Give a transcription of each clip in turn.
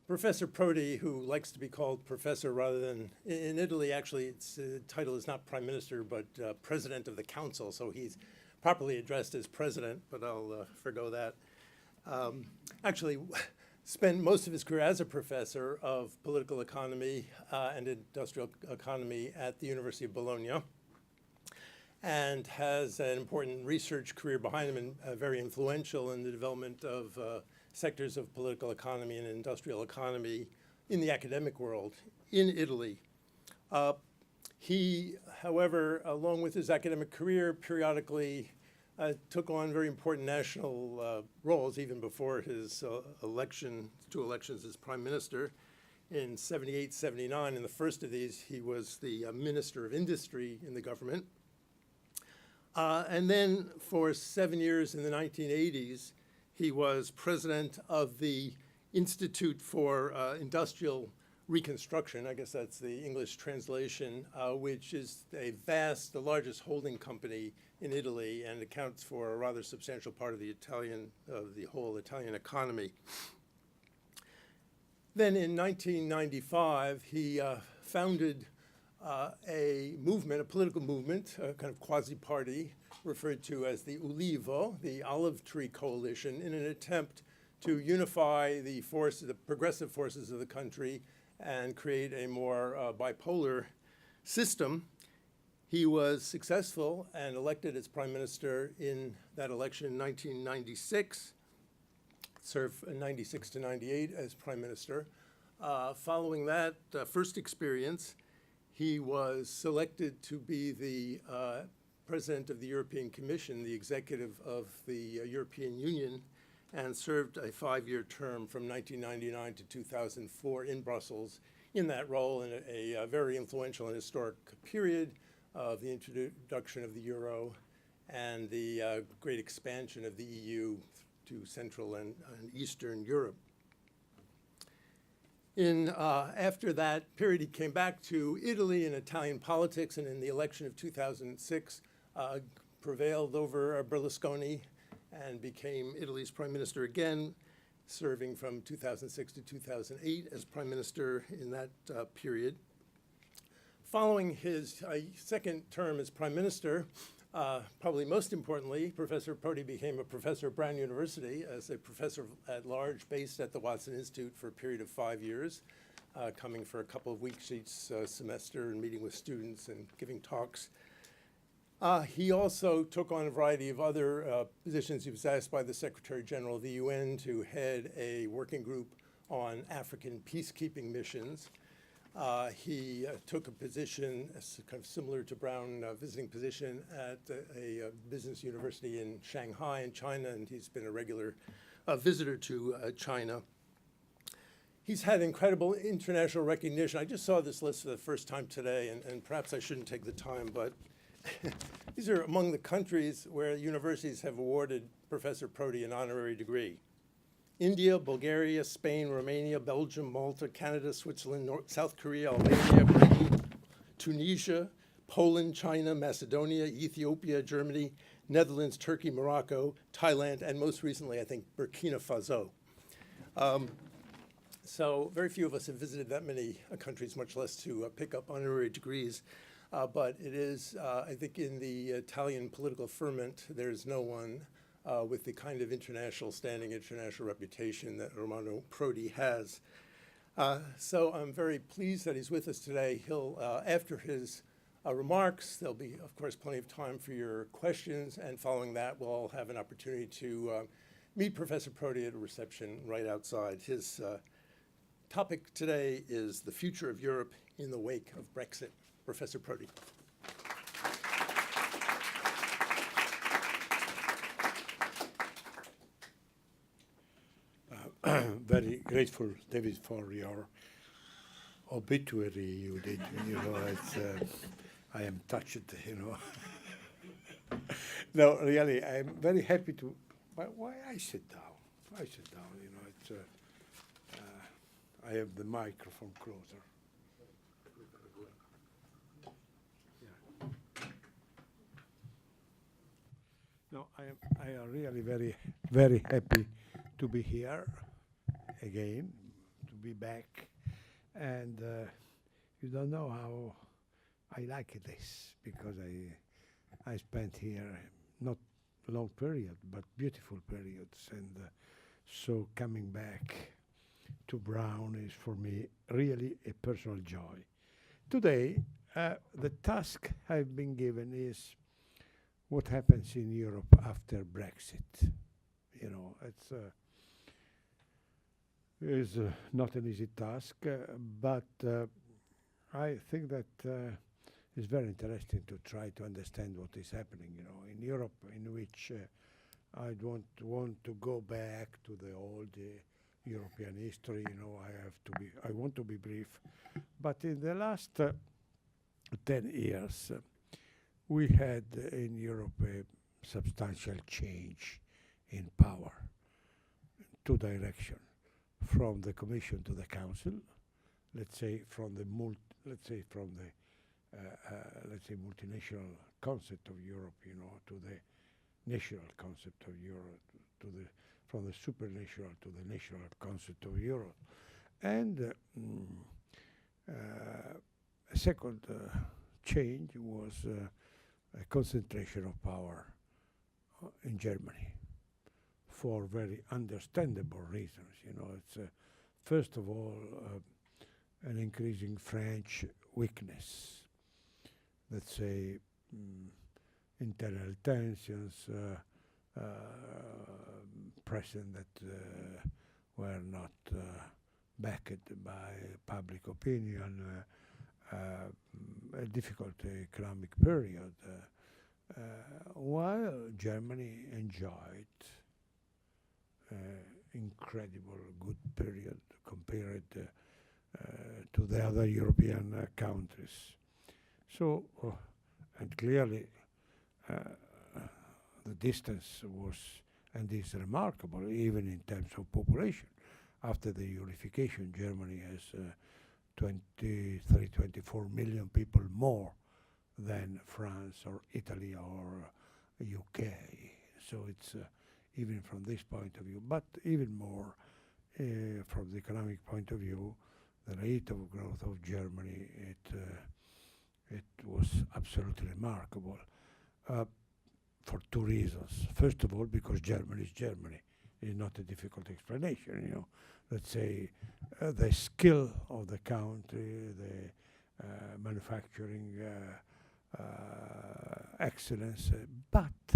Professor Prodi, who likes to be called professor rather than, in Italy, actually, its title is not prime minister, but president of the council. So he's properly addressed as president, but I'll forgo that. Actually, spent most of his career as a professor of political economy and industrial economy at the University of Bologna, and has an important research career behind him and very influential in the development of sectors of political economy and industrial economy in the academic world in Italy. He, however, along with his academic career, periodically took on very important national roles even before his election, 2 elections as prime minister. In 78, 79, in the first of these, he was the Minister of Industry in the government. And then for 7 years in the 1980s, he was president of the Institute for Industrial Reconstruction. I guess that's the English translation, which is the largest holding company in Italy and accounts for a rather substantial part of the whole Italian economy. Then in 1995, he founded a movement, a political movement, a kind of quasi-party, referred to as the Ulivo, the Olive Tree Coalition, in an attempt to unify the progressive forces of the country and create a more bipolar system. He was successful and elected as prime minister in that election in 1996, served in 96 to 98 as prime minister. Following that first experience, he was selected to be the president of the European Commission, the executive of the European Union, and served a 5-year term from 1999 to 2004 in Brussels in that role in a very influential and historic period of the introduction of the euro and the great expansion of the EU to Central and Eastern Europe. After that period, he came back to Italy and Italian politics, and in the election of 2006, prevailed over Berlusconi and became Italy's prime minister again, serving from 2006 to 2008 as prime minister in that period. Following his second term as prime minister, probably most importantly, Professor Prodi became a professor at Brown University as a professor at large based at the Watson Institute for a period of 5 years, coming for a couple of weeks each semester and meeting with students and giving talks. He also took on a variety of other positions. He was asked by the Secretary General of the UN to head a working group on African peacekeeping missions. He took a position kind of similar to Brown, visiting position at a business university in Shanghai in China, and he's been a regular visitor to China. He's had incredible international recognition. I just saw this list for the first time today, and perhaps I shouldn't take the time, but these are among the countries where universities have awarded Professor Prodi an honorary degree: India, Bulgaria, Spain, Romania, Belgium, Malta, Canada, Switzerland, South Korea, Albania, Britain, Tunisia, Poland, China, Macedonia, Ethiopia, Germany, Netherlands, Turkey, Morocco, Thailand, and most recently, I think, Burkina Faso. So very few of us have visited that many countries, much less to pick up honorary degrees. But it is, I think, in the Italian political ferment, there's no one with the kind of international standing, international reputation that Romano Prodi has. So I'm very pleased that he's with us today. He'll, after his remarks, there'll be, of course, plenty of time for your questions, and following that, we'll all have an opportunity to meet Professor Prodi at a reception right outside. His topic today is the future of Europe in the wake of Brexit. Professor Prodi. Very grateful, David, for your obituary you did. You know, it's, I am touched, you know. No, really, I'm very happy to. Why I sit down? I sit down, you know. It's. I have the microphone closer. No, I am really very, very happy to be here again, to be back. And you don't know how I like this, because I spent here not long period, but beautiful periods. And so coming back to Brown is for me really a personal joy. Today, the task I've been given is what happens in Europe after Brexit. You know, it's not an easy task, but I think that it's very interesting to try to understand what is happening, you know, in Europe, in which I don't want to go back to the old European history. You know, I want to be brief, but in the last 10 years, we had in Europe a substantial change in power, two directions, from the Commission to the Council. Let's say from the multinational concept of Europe, you know, to the national concept of Europe, from the supranational to the national concept of Europe, and a second change was a concentration of power in Germany for very understandable reasons. You know, it's first of all an increasing French weakness. Let's say internal tensions present that were not backed by public opinion. A difficult economic period, while Germany enjoyed incredible good period compared to the other European countries. So, and clearly the distance was, and is remarkable, even in terms of population. After the unification, Germany has 23, 24 million people more than France or Italy or UK. So it's even from this point of view, but even more from the economic point of view, the rate of growth of Germany, it was absolutely remarkable for two reasons. First of all, because Germany is Germany. It's not a difficult explanation, you know. Let's say the skill of the country, the manufacturing excellence, but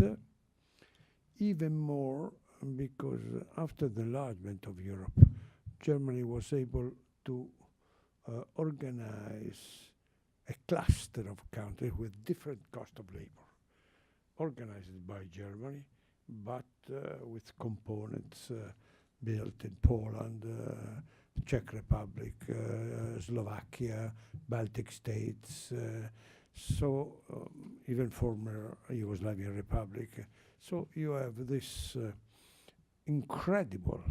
even more because after the enlargement of Europe, Germany was able to organize a cluster of countries with different cost of labor, organized by Germany, but with components built in Poland, Czech Republic, Slovakia, Baltic states, so even former Yugoslavian Republic. So you have this incredible,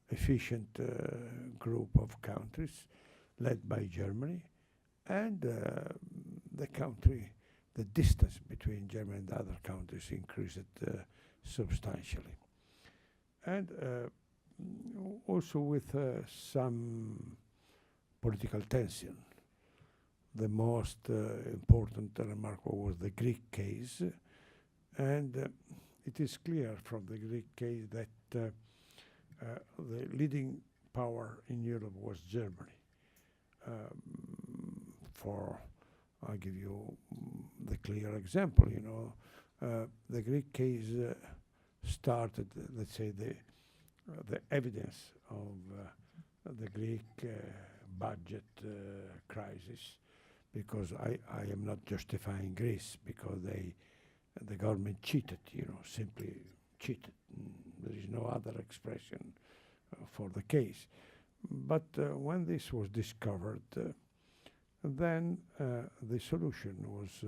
efficient group of countries led by Germany, and the distance between Germany and other countries increased substantially. And also with some political tension. The most important and remarkable was the Greek case, and it is clear from the Greek case that the leading power in Europe was Germany. I'll give you the clear example, you know, the Greek case started, let's say, the evidence of the Greek budget crisis, because I am not justifying Greece, because the government cheated, you know, simply cheated. There is no other expression for the case. But when this was discovered, then the solution was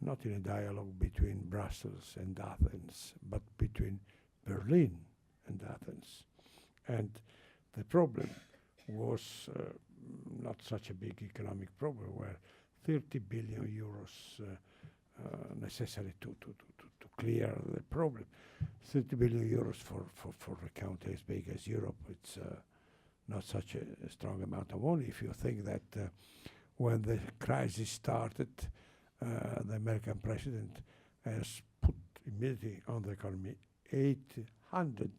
not in a dialogue between Brussels and Athens, but between Berlin and Athens. And the problem was not such a big economic problem, where 30 billion euros necessary to clear the problem. 30 billion euros for a country as big as Europe, it's not such a strong amount of money. If you think that when the crisis started, the American president has put immediately on the economy $800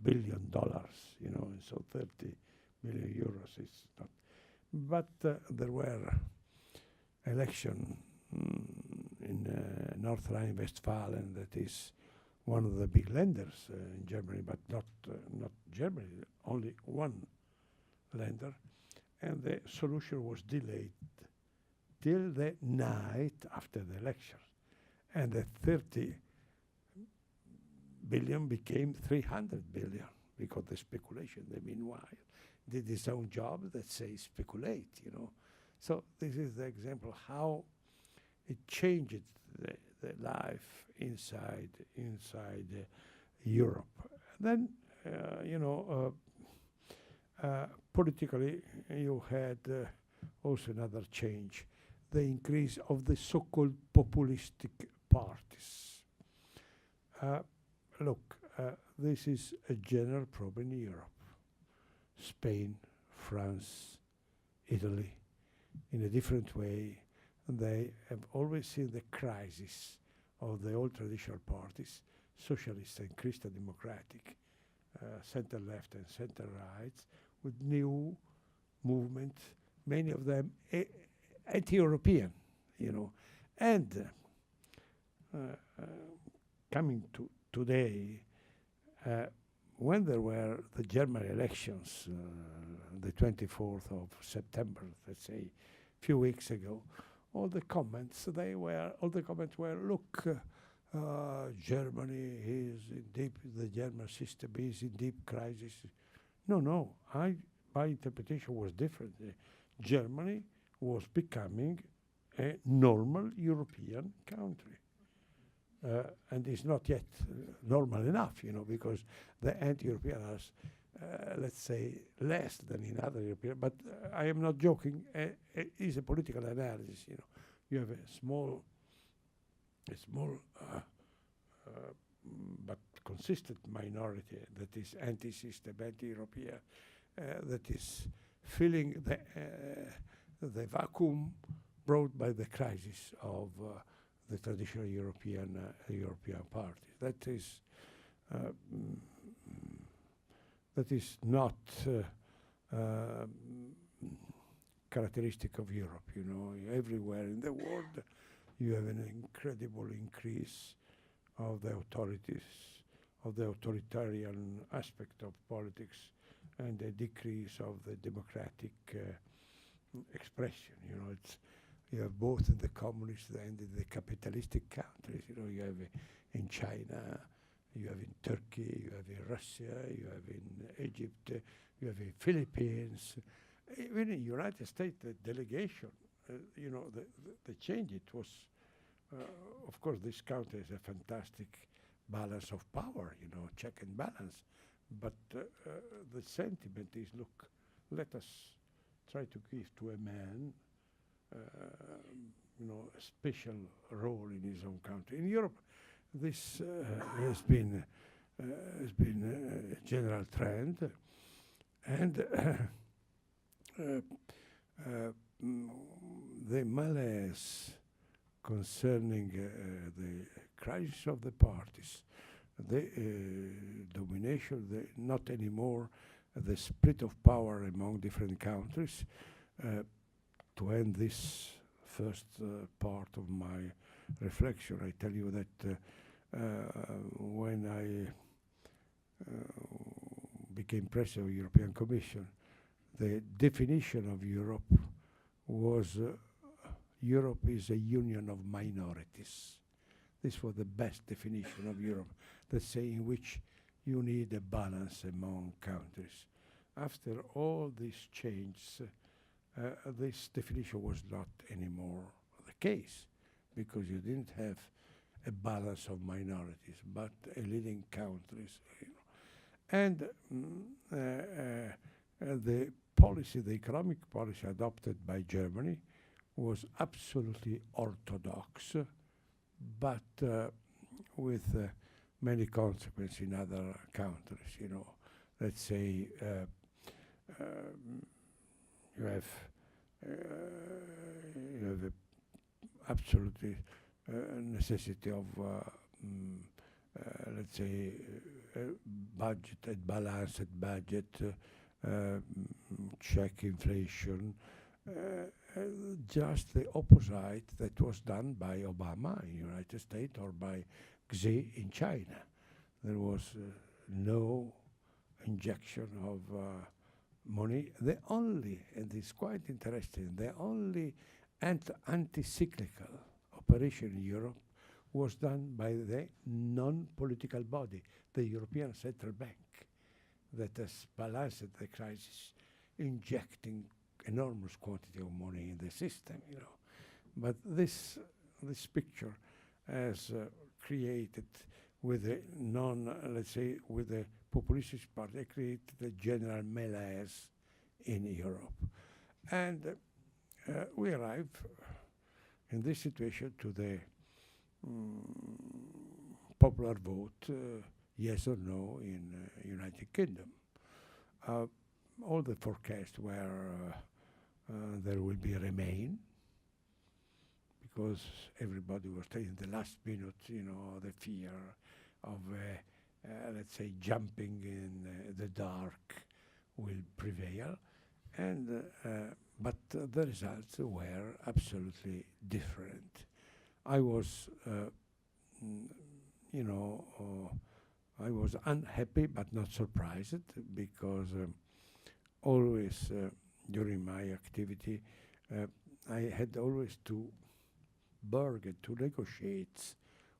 billion, you know, and so 30 million euros is not. But there were election in North Rhine-Westphalia, that is one of the big lenders in Germany, but not Germany, only one lender, and the solution was delayed till the night after the election, and the 30 billion became 300 billion because the speculation, the meanwhile, did its own job that says speculate, you know. So this is the example how it changed the life inside Europe. Then, you know, politically, you had also another change, the increase of the so-called populistic parties. Look, this is a general problem in Europe. Spain, France, Italy, in a different way, they have always seen the crisis of the old traditional parties, socialist and Christian democratic, center-left and center-right, with new movements, many of them anti-European, you know. And coming to today, when there were the German elections, the 24th of September, let's say, a few weeks ago, all the comments were, look, Germany is in deep, the German system is in deep crisis. No, my interpretation was different. Germany was becoming a normal European country. And it's not yet normal enough, you know, because the anti-European are, let's say, less than in other European. But I am not joking. It's a political analysis, you know. You have a small, but consistent minority that is anti-system, anti-European, that is filling the vacuum brought by the crisis of the traditional European parties. That is not characteristic of Europe. You know, everywhere in the world, you have an incredible increase of the authorities, of the authoritarian aspect of politics, and a decrease of the democratic expression. You know, you have both in the communist and in the capitalistic countries. You know, you have in China, you have in Turkey, you have in Russia, you have in Egypt, you have in Philippines, even in United States, the delegation. You know, the change. It was, of course, this country has a fantastic balance of power. You know, check and balance. But the sentiment is, look, let us try to give to a man you know, a special role in his own country. In Europe, this has been a general trend, and the malaise concerning the crisis of the parties, the domination, not anymore the split of power among different countries. To end this first part of my reflection, I tell you that when I became president of the European Commission, the definition of Europe was Europe is a union of minorities. This was the best definition of Europe, let's say, in which you need a balance among countries. After all these changes, this definition was not anymore the case, because you didn't have a balance of minorities, but a leading countries. You know. And the policy, the economic policy adopted by Germany was absolutely orthodox, but with many consequences in other countries. You know, let's say you have a absolutely necessity of let's say budget and balanced budget, check inflation, just the opposite that was done by Obama in the United States or by Xi in China. There was no injection of money. The only, and it's quite interesting, the only anti-cyclical operation in Europe was done by the non-political body, the European Central Bank, that has balanced the crisis, injecting enormous quantity of money in the system, you know. But this picture has created with the let's say, with the populist party, created a general malaise in Europe. And we arrive in this situation to the popular vote, yes or no, in United Kingdom. All the forecasts were there will be Remain, because everybody was taking the last minute, you know, the fear of, let's say, jumping in the dark will prevail. And but the results were absolutely different. I was, you know, I was unhappy but not surprised, because always during my activity I had always to bargain, to negotiate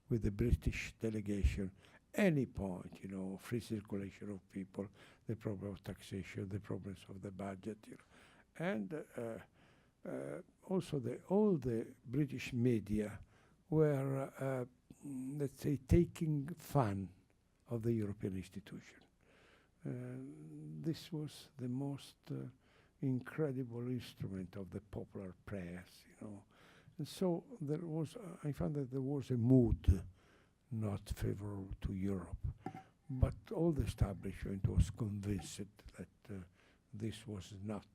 with the British delegation any point, you know, free circulation of people, the problem of taxation, the problems of the budget, you know. And also all the British media were, let's say, taking fun of the European institution. This was the most incredible instrument of the popular press, you know. And so there was, I found that there was a mood not favorable to Europe. But all the establishment was convinced that this was not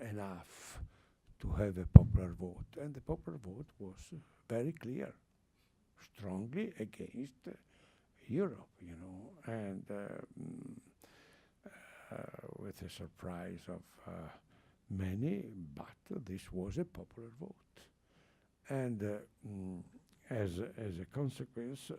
enough to have a popular vote. And the popular vote was very clear, strongly against Europe, you know, and with a surprise of many, but this was a popular vote. And as a consequence,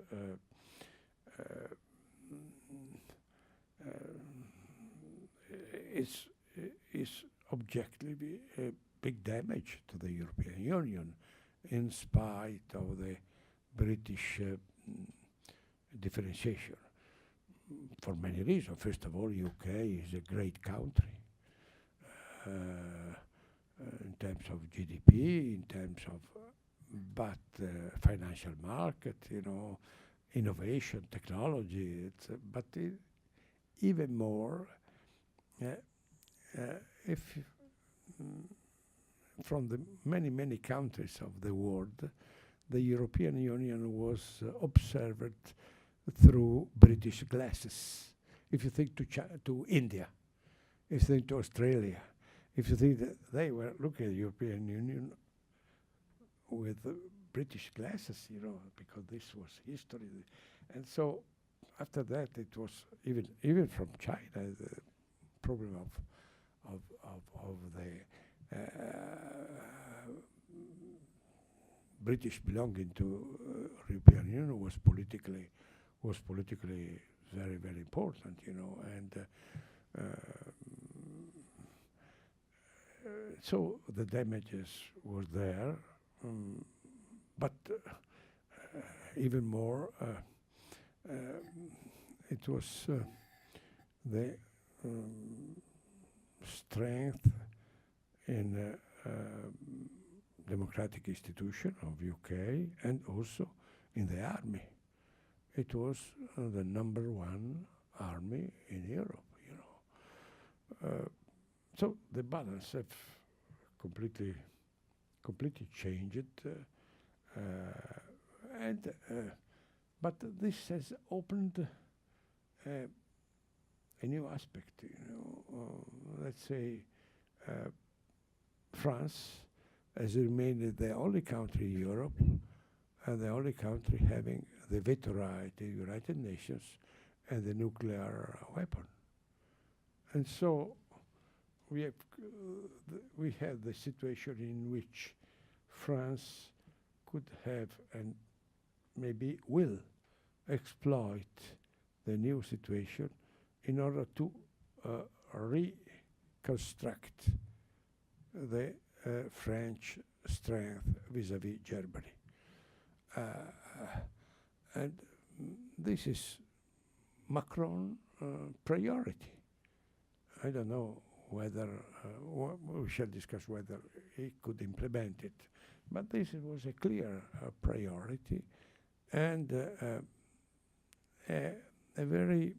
it's objectively a big damage to the European Union, in spite of the British differentiation, for many reasons. First of all, UK is a great country in terms of GDP, in terms of but financial market, you know, innovation, technology. But even more, if from the many countries of the world, the European Union was observed through British glasses. If you think to India, if you think to Australia, if you think that they were looking at the European Union with British glasses, you know, because this was history. And so after that, it was even from China, the problem of the British belonging to European Union was politically very, very important, you know, and so the damages were there, but even more, it was the strength in democratic institution of UK and also in the army. It was the #1 army in Europe, you know. So the balance have completely changed, but this has opened a a new aspect. Let's say France has remained the only country in Europe and the only country having the veto right in the United Nations and the nuclear weapon. And so we have the situation in which France could have and maybe will exploit the new situation in order to reconstruct the French strength vis-à-vis Germany. And this is Macron's priority. I don't know whether, we shall discuss whether he could implement it, but this was a clear priority and a very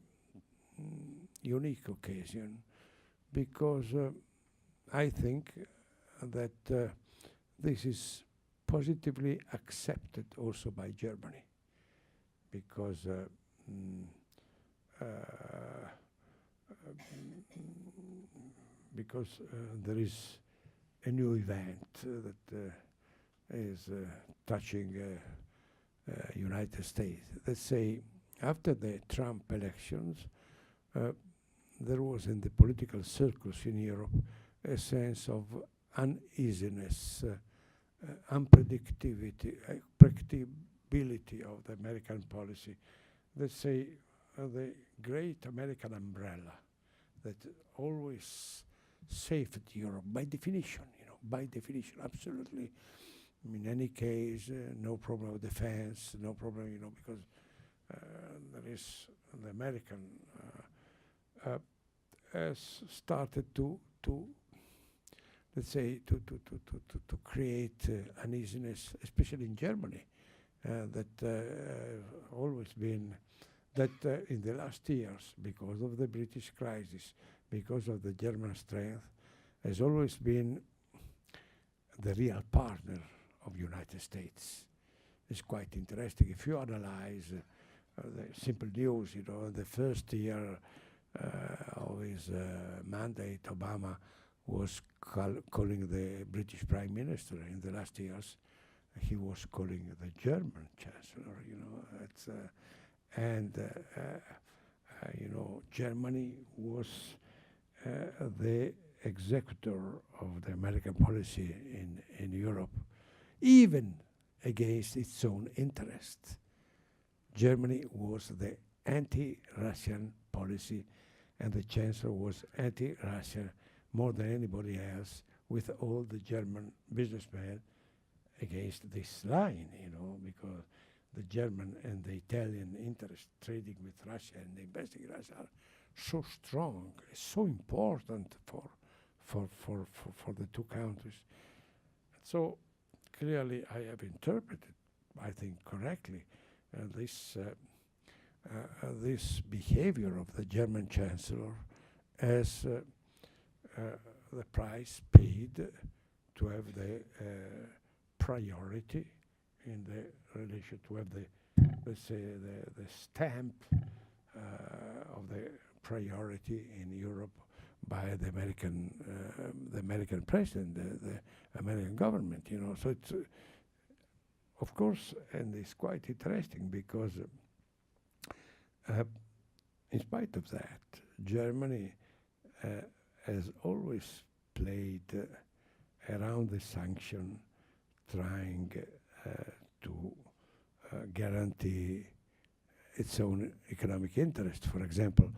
unique occasion, because I think that this is positively accepted also by Germany, because there is a new event that is touching United States. Let's say after the Trump elections, there was in the political circles in Europe a sense of uneasiness, unpredictability of the American policy. Let's say the great American umbrella that always saved Europe by definition, absolutely. In any case, no problem of defense, no problem, because there is the American has started to let's say to create uneasiness, especially in Germany, that always been that in the last years, because of the British crisis, because of the German strength, has always been the real partner of United States. It's quite interesting. If you analyze the simple news, the first year of his mandate, Obama was calling the British Prime Minister. In the last years, he was calling the German Chancellor, it's, and Germany was the executor of the American policy in Europe, even against its own interests. Germany was the anti-Russian policy, and the Chancellor was anti-Russian more than anybody else, with all the German businessmen against this line, because the German and the Italian interest trading with Russia and investing in Russia are so strong, so important for the two countries. So clearly I have interpreted, I think correctly, this behavior of the German Chancellor as the price paid to have the priority in the relation, to have the, let's say, the stamp of the priority in Europe by the American president, the American government, So it's, of course, and it's quite interesting because in spite of that, Germany has always played around the sanction, trying to guarantee its own economic interest. For example,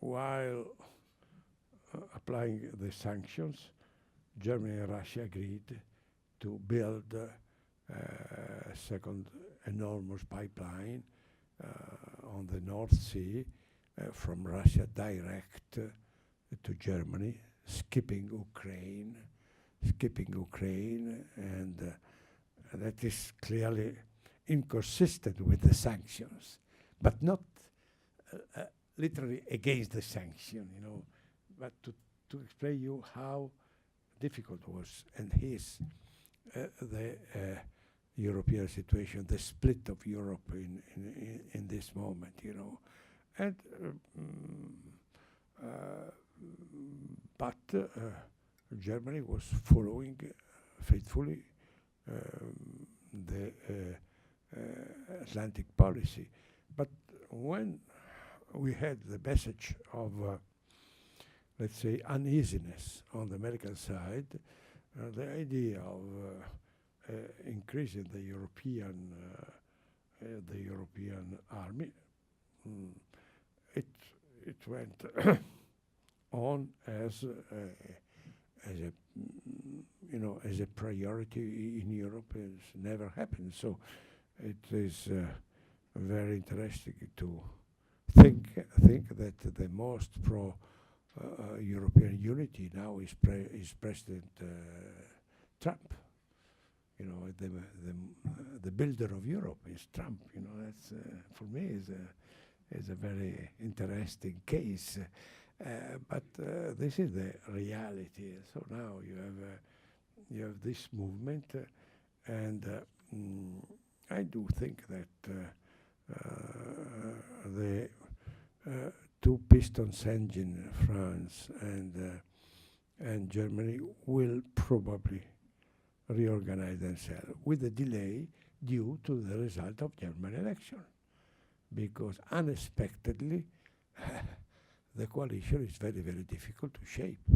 while applying the sanctions, Germany and Russia agreed to build a second enormous pipeline on the North Sea from Russia direct to Germany, skipping Ukraine, and that is clearly inconsistent with the sanctions, but not literally against the sanction, but to explain you how difficult it was and is the European situation, the split of Europe in this moment, and but Germany was following faithfully the Atlantic policy. But when we had the message of, let's say, uneasiness on the American side, the idea of increasing the European army, it went on as a as a priority in Europe. It's never happened. So it is very interesting to think that the most pro European unity now is President Trump. You know, the builder of Europe is Trump. You know, that's for me is a very interesting case. But this is the reality. So now you have this movement, and I do think that the two pistons engine, France and Germany, will probably reorganize themselves with a delay due to the result of German election, because unexpectedly the coalition is very, very difficult to shape.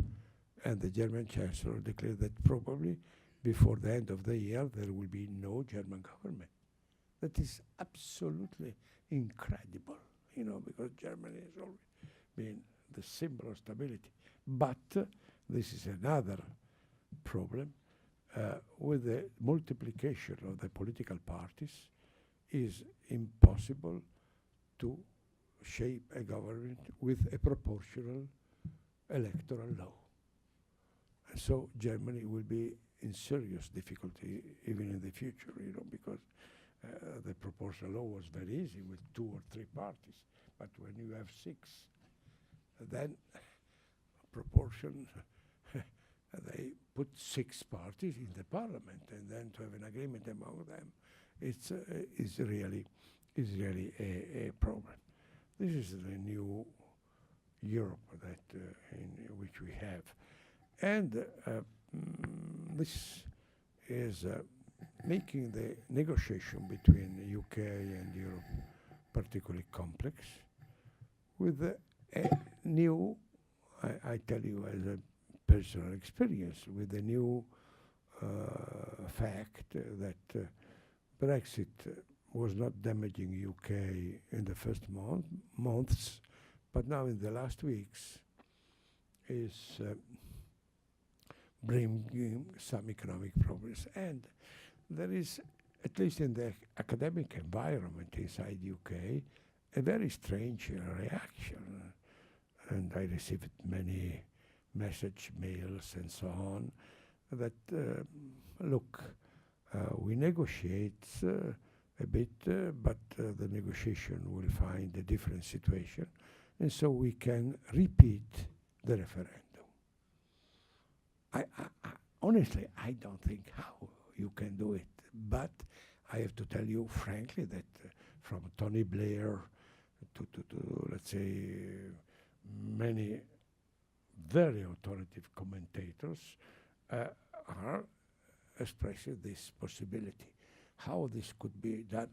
And the German Chancellor declared that probably before the end of the year there will be no German government. That is absolutely incredible, you know, because Germany has always been the symbol of stability. But this is another problem. With the multiplication of the political parties, is impossible to shape a government with a proportional electoral law. And so Germany will be in serious difficulty even in the future, you know, because the proportional law was very easy with 2 or 3 parties. But when you have 6, then proportion, they put 6 parties in the parliament, and then to have an agreement among them, it's is really a problem. This is the new Europe that in which we have, and this is making the negotiation between the UK and Europe particularly complex, with a new, I tell you as a personal experience, with a new fact that Brexit was not damaging UK in the first months, but now in the last weeks is bringing some economic progress. And there is, at least in the academic environment inside UK, a very strange reaction. And I received many mails and so on, that look, we negotiate a bit, but the negotiation will find a different situation, and so we can repeat the referendum. I honestly, I don't think how you can do it, but I have to tell you frankly that from Tony Blair to let's say many very authoritative commentators are expressing this possibility. How this could be done,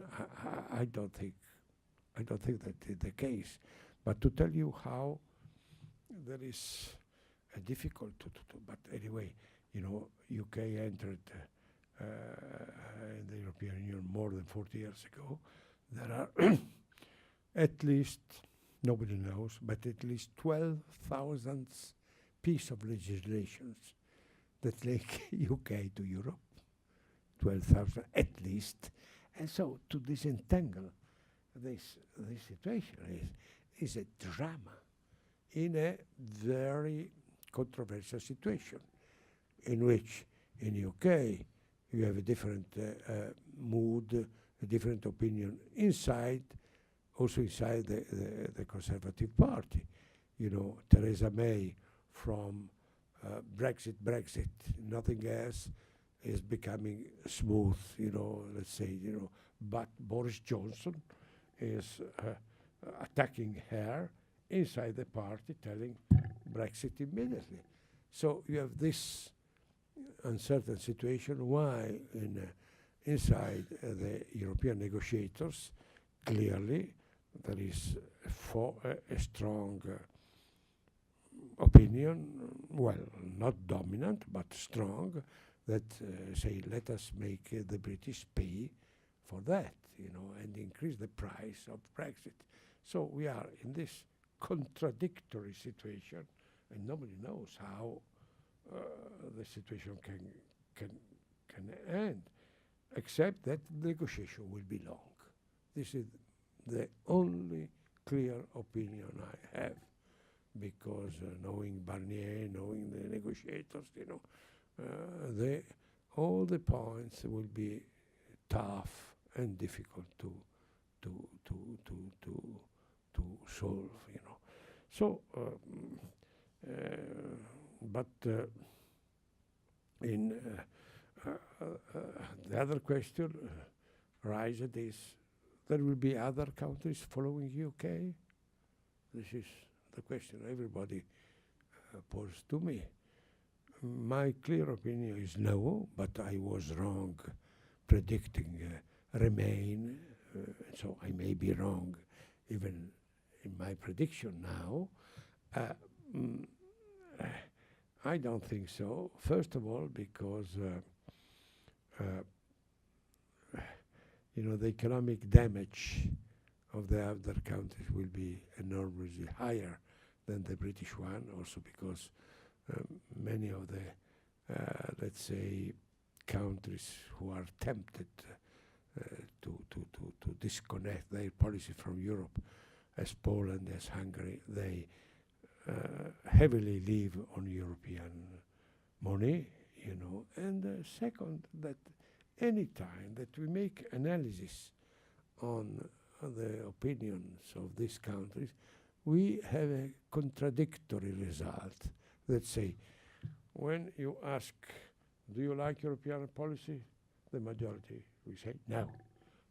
I don't think that is the case. But to tell you how there is a difficult to but anyway, you know, UK entered in the European Union more than 40 years ago. There are at least, nobody knows, but at least 12,000 piece of legislations that link UK to Europe, 12,000 at least. And so to disentangle this situation is a drama in a very controversial situation, in which in UK you have a different mood, a different opinion inside, also inside the Conservative Party. You know, Theresa May from Brexit, nothing else is becoming smooth, you know, let's say, you know, but Boris Johnson is attacking her inside the party, telling Brexit immediately. So you have this uncertain situation. Why inside the European negotiators, clearly there is a strong opinion, well, not dominant, but strong, that say, let us make the British pay for that, and increase the price of Brexit. So we are in this contradictory situation, and nobody knows how the situation can end, except that the negotiation will be long. This is the only clear opinion I have, because knowing Barnier, knowing the negotiators, all the points will be tough and difficult to solve, So, but in the other question raised is, there will be other countries following UK? This is the question everybody posed to me. My clear opinion is no, but I was wrong predicting Remain, so I may be wrong even in my prediction now. I don't think so. First of all, because the economic damage of the other countries will be enormously higher than the British one, also because many of the, let's say, countries who are tempted to disconnect their policy from Europe, as Poland, as Hungary, they heavily live on European money, And second, that any time that we make analysis on the opinions of these countries, we have a contradictory result. Let's say, when you ask, do you like European policy? The majority will say no.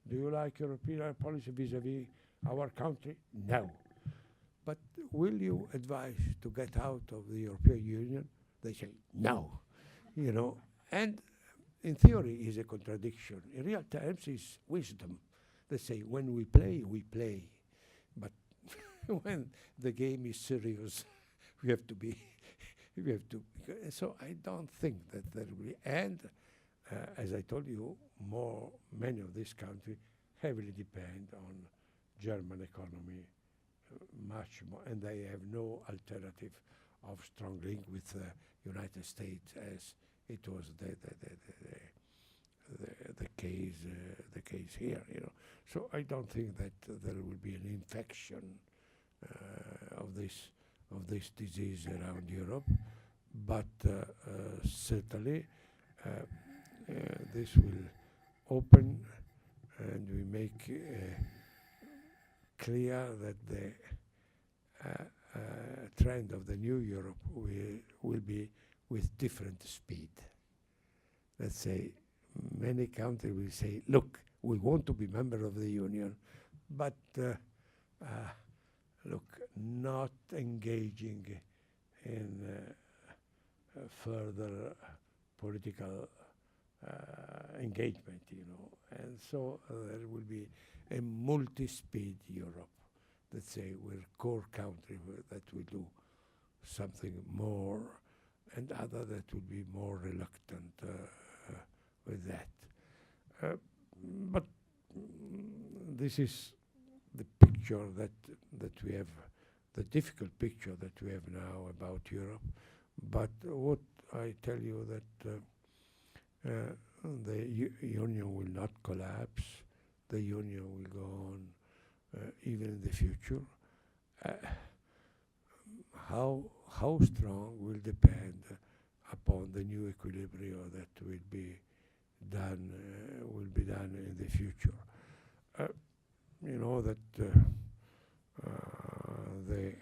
Do you like European policy vis-à-vis our country? No. But will you advise to get out of the European Union? They say no. And in theory is a contradiction. In real terms is wisdom. They say when we play, we play. But when the game is serious, we have to be, so I don't think that there will be, and as I told you, many of these countries heavily depend on German economy, much more, and they have no alternative of strong link with the United States, as it was the case here. So I don't think that there will be an infection of this disease around Europe, but certainly this will open, and we make clear that the trend of the new Europe will be with different speed. Let's say many countries will say, look, we want to be member of the Union, but look, not engaging in further political engagement, and so there will be a multi-speed Europe, let's say, with core countries that will do something more, and other that will be more reluctant with that. But this is the picture that we have, the difficult picture that we have now about Europe. But what I tell you that the Union will not collapse. The Union will go on even in the future. How strong will depend upon the new equilibrium that will be done in the future. You know that the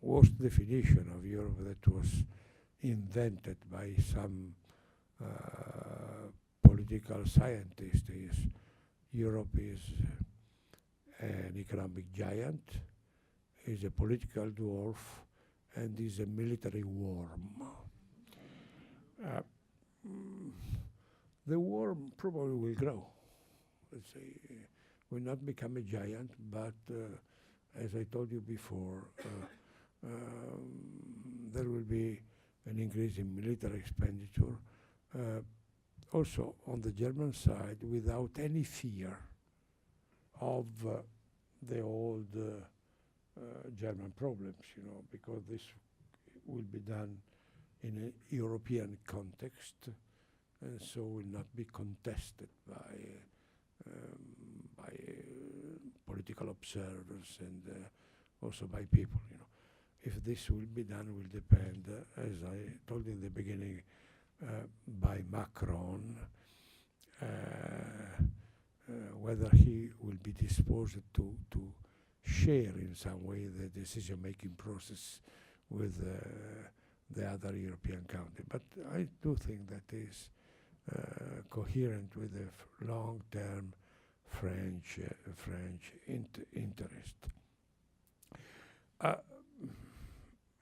worst definition of Europe that was invented by some political scientist is Europe is an economic giant, is a political dwarf, and is a military worm. The worm probably will grow. Let's say, will not become a giant, but as I told you before, there will be an increase in military expenditure. Also, on the German side, without any fear of the old German problems, because this will be done in a European context, and so will not be contested by political observers and also by people. If this will be done will depend, as I told in the beginning, by Macron, whether he will be disposed to share in some way the decision-making process with the other European countries. But I do think that is coherent with the long-term French interest.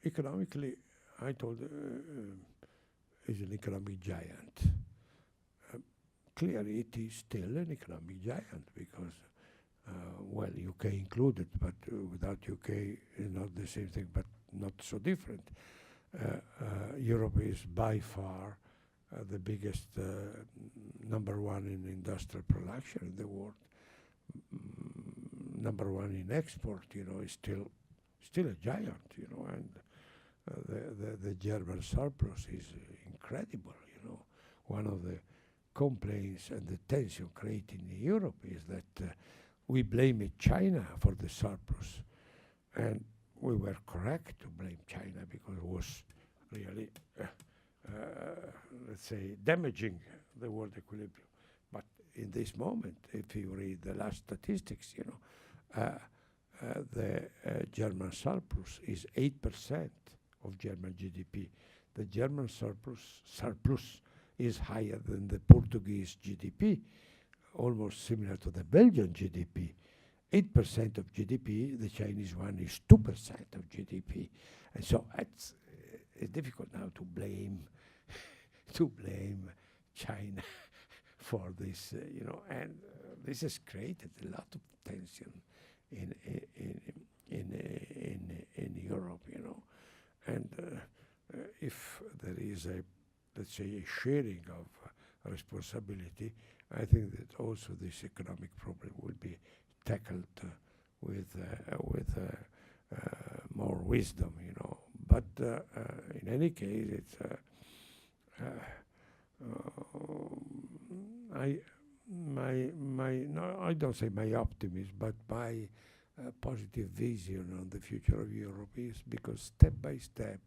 Economically, I told is an economic giant. Clearly, it is still an economic giant because, well, UK included, but without UK is not the same thing, but not so different. Europe is by far the biggest number one in industrial production in the world. Number one in export, is still a giant, and the German surplus is incredible, One of the complaints and the tension created in Europe is that we blame China for the surplus, and we were correct to blame China because it was really, let's say, damaging the world equilibrium. But in this moment, if you read the last statistics, the German surplus is 8% of German GDP. The German surplus is higher than the Portuguese GDP, almost similar to the Belgian GDP. 8% of GDP, the Chinese one is 2% of GDP. And so it's difficult now to blame China for this, and this has created a lot of tension in Europe, and if there is let's say, a sharing of responsibility, I think that also this economic problem will be tackled with more wisdom, But in any case, it's I don't say my optimism, but my positive vision on the future of Europe is because step by step,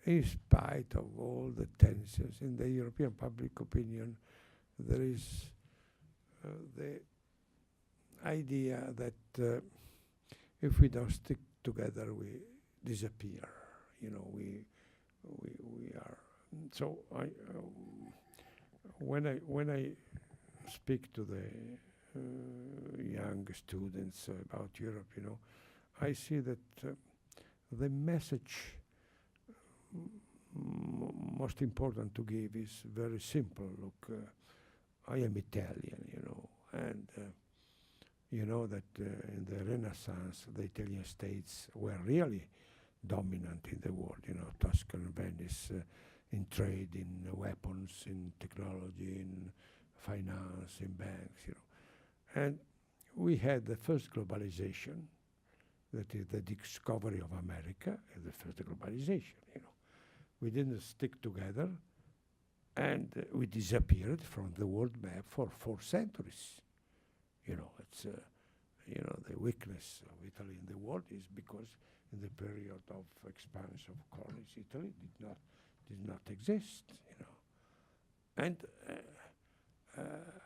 in spite of all the tensions in the European public opinion, there is the idea that if we don't stick together, we disappear. We are. So when I speak to the young students about Europe, I see that the message most important to give is very simple. Look, I am Italian, and you know that in the Renaissance, the Italian states were really dominant in the world, Tuscany, Venice, in trade, in weapons, in technology, in finance, in banks, And we had the first globalization, that is the discovery of America, and the first globalization, We didn't stick together, and we disappeared from the world map for 4 centuries. It's the weakness of Italy in the world is because in the period of expansion of colonies, Italy did not exist. And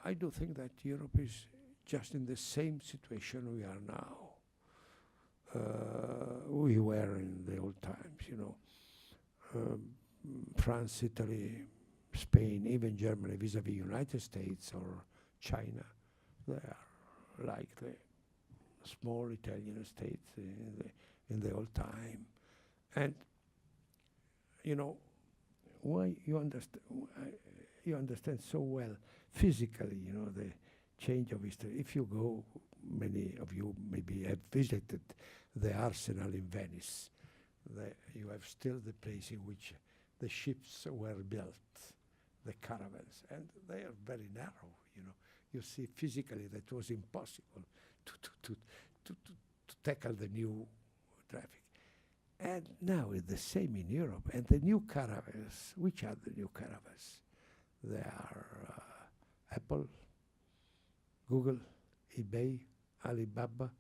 I do think that Europe is just in the same situation we are now. We were in the old times, France, Italy, Spain, even Germany, vis-à-vis United States or China, they are like the small Italian states in the old time. And, you know, why you understand so well physically, you know, the change of history. If you go, many of you maybe have visited the Arsenal in Venice. You have still the place in which the ships were built, the caravels, and they are very narrow, you know. You see physically that was impossible to tackle the new traffic. And now it's the same in Europe. And the new caravels, which are the new caravels? They are Apple, Google, eBay, Alibaba,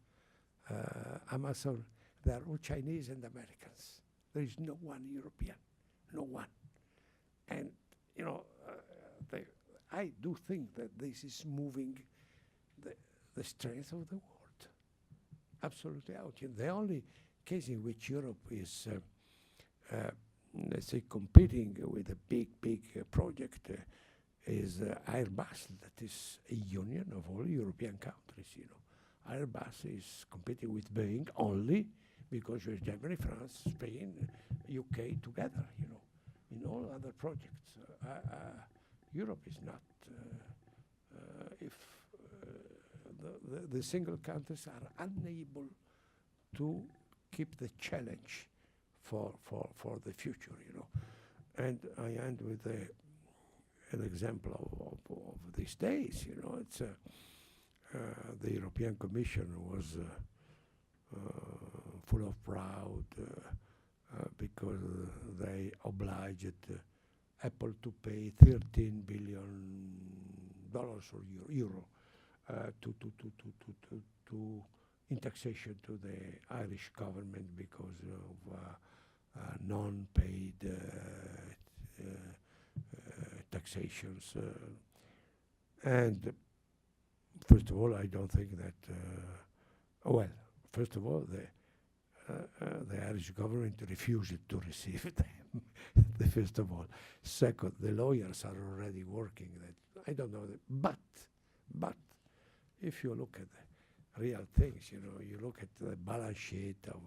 Amazon. They are all Chinese and Americans. There is no one European, no one. And, you know, I do think that this is moving the strength of the world absolutely out. And the only case in which Europe is, let's say, competing with a big project is Airbus, that is a union of all European countries, you know. Airbus is competing with Boeing only because you're Germany, France, Spain, UK together, you know. In all other projects, Europe is not, if the single countries are unable to keep the challenge for the future, you know. And I end with an example of these days, you know. It's the European Commission was full of proud because they obliged Apple to pay $13 billion or euro to in taxation to the Irish government because of non-paid taxations. And first of all, I don't think that, well, first of all, the Irish government refused to receive them, first of all. Second, the lawyers are already working that, I don't know, but if you look at the real things, you know, you look at the balance sheet of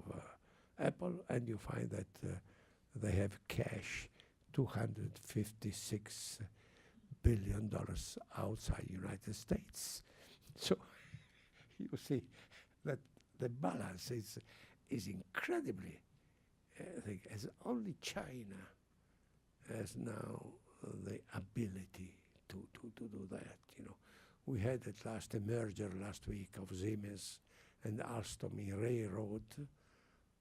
Apple and you find that they have cash, $256 billion outside United States. So you see that the balance is incredibly, I think, as only China has now the ability to do that, you know. We had at last a merger last week of Siemens and Alstom in railroad.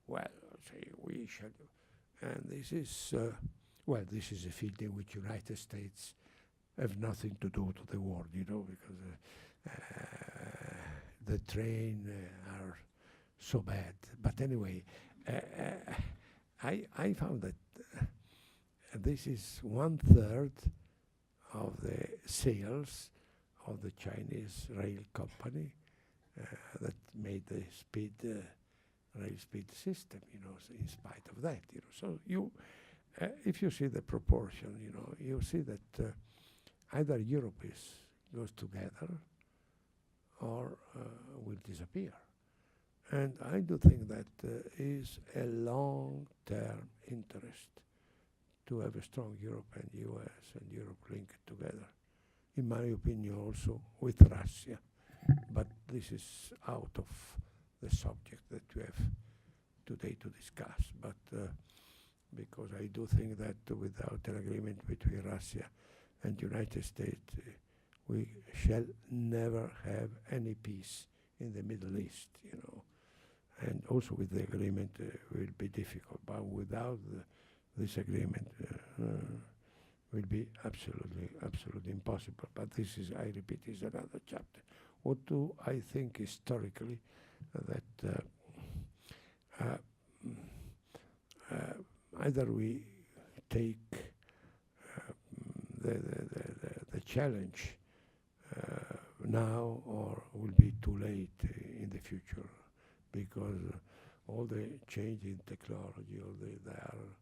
Well, say we shall, and this is, well, this is a field in which United States have nothing to do to the world, you know, because the train are so bad. But anyway, I found that this is 1/3 of the sales of the Chinese rail company that made the rail speed system, you know, so in spite of that, you know. So you, if you see the proportion, you know, you see that either Europe goes together or will disappear. And I do think that is a long-term interest to have a strong Europe and US and Europe linked together. In my opinion, also with Russia. But this is out of the subject that we have today to discuss. But because I do think that without an agreement between Russia and United States, we shall never have any peace in the Middle East, you know. And also with the agreement will be difficult, but without this agreement will be absolutely impossible. But this is, I repeat, is another chapter. What do I think historically that either we take the challenge now or will be too late in the future, because all the change in technology, there are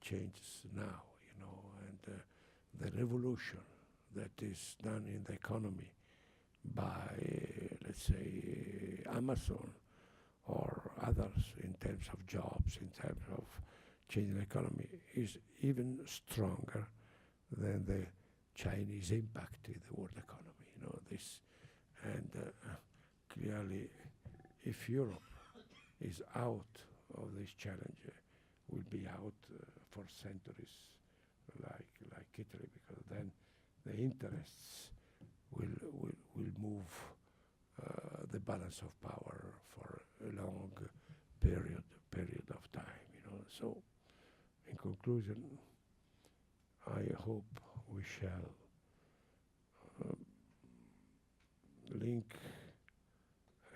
changes now, you know, and the revolution that is done in the economy by, let's say, Amazon or others in terms of jobs, in terms of changing the economy, is even stronger than the Chinese impact in the world economy. You know this, and clearly, if Europe is out of this challenge, will be out for centuries, like Italy, because then the interests will move the balance of power for a long period of time. You know, so in conclusion, I hope we shall link,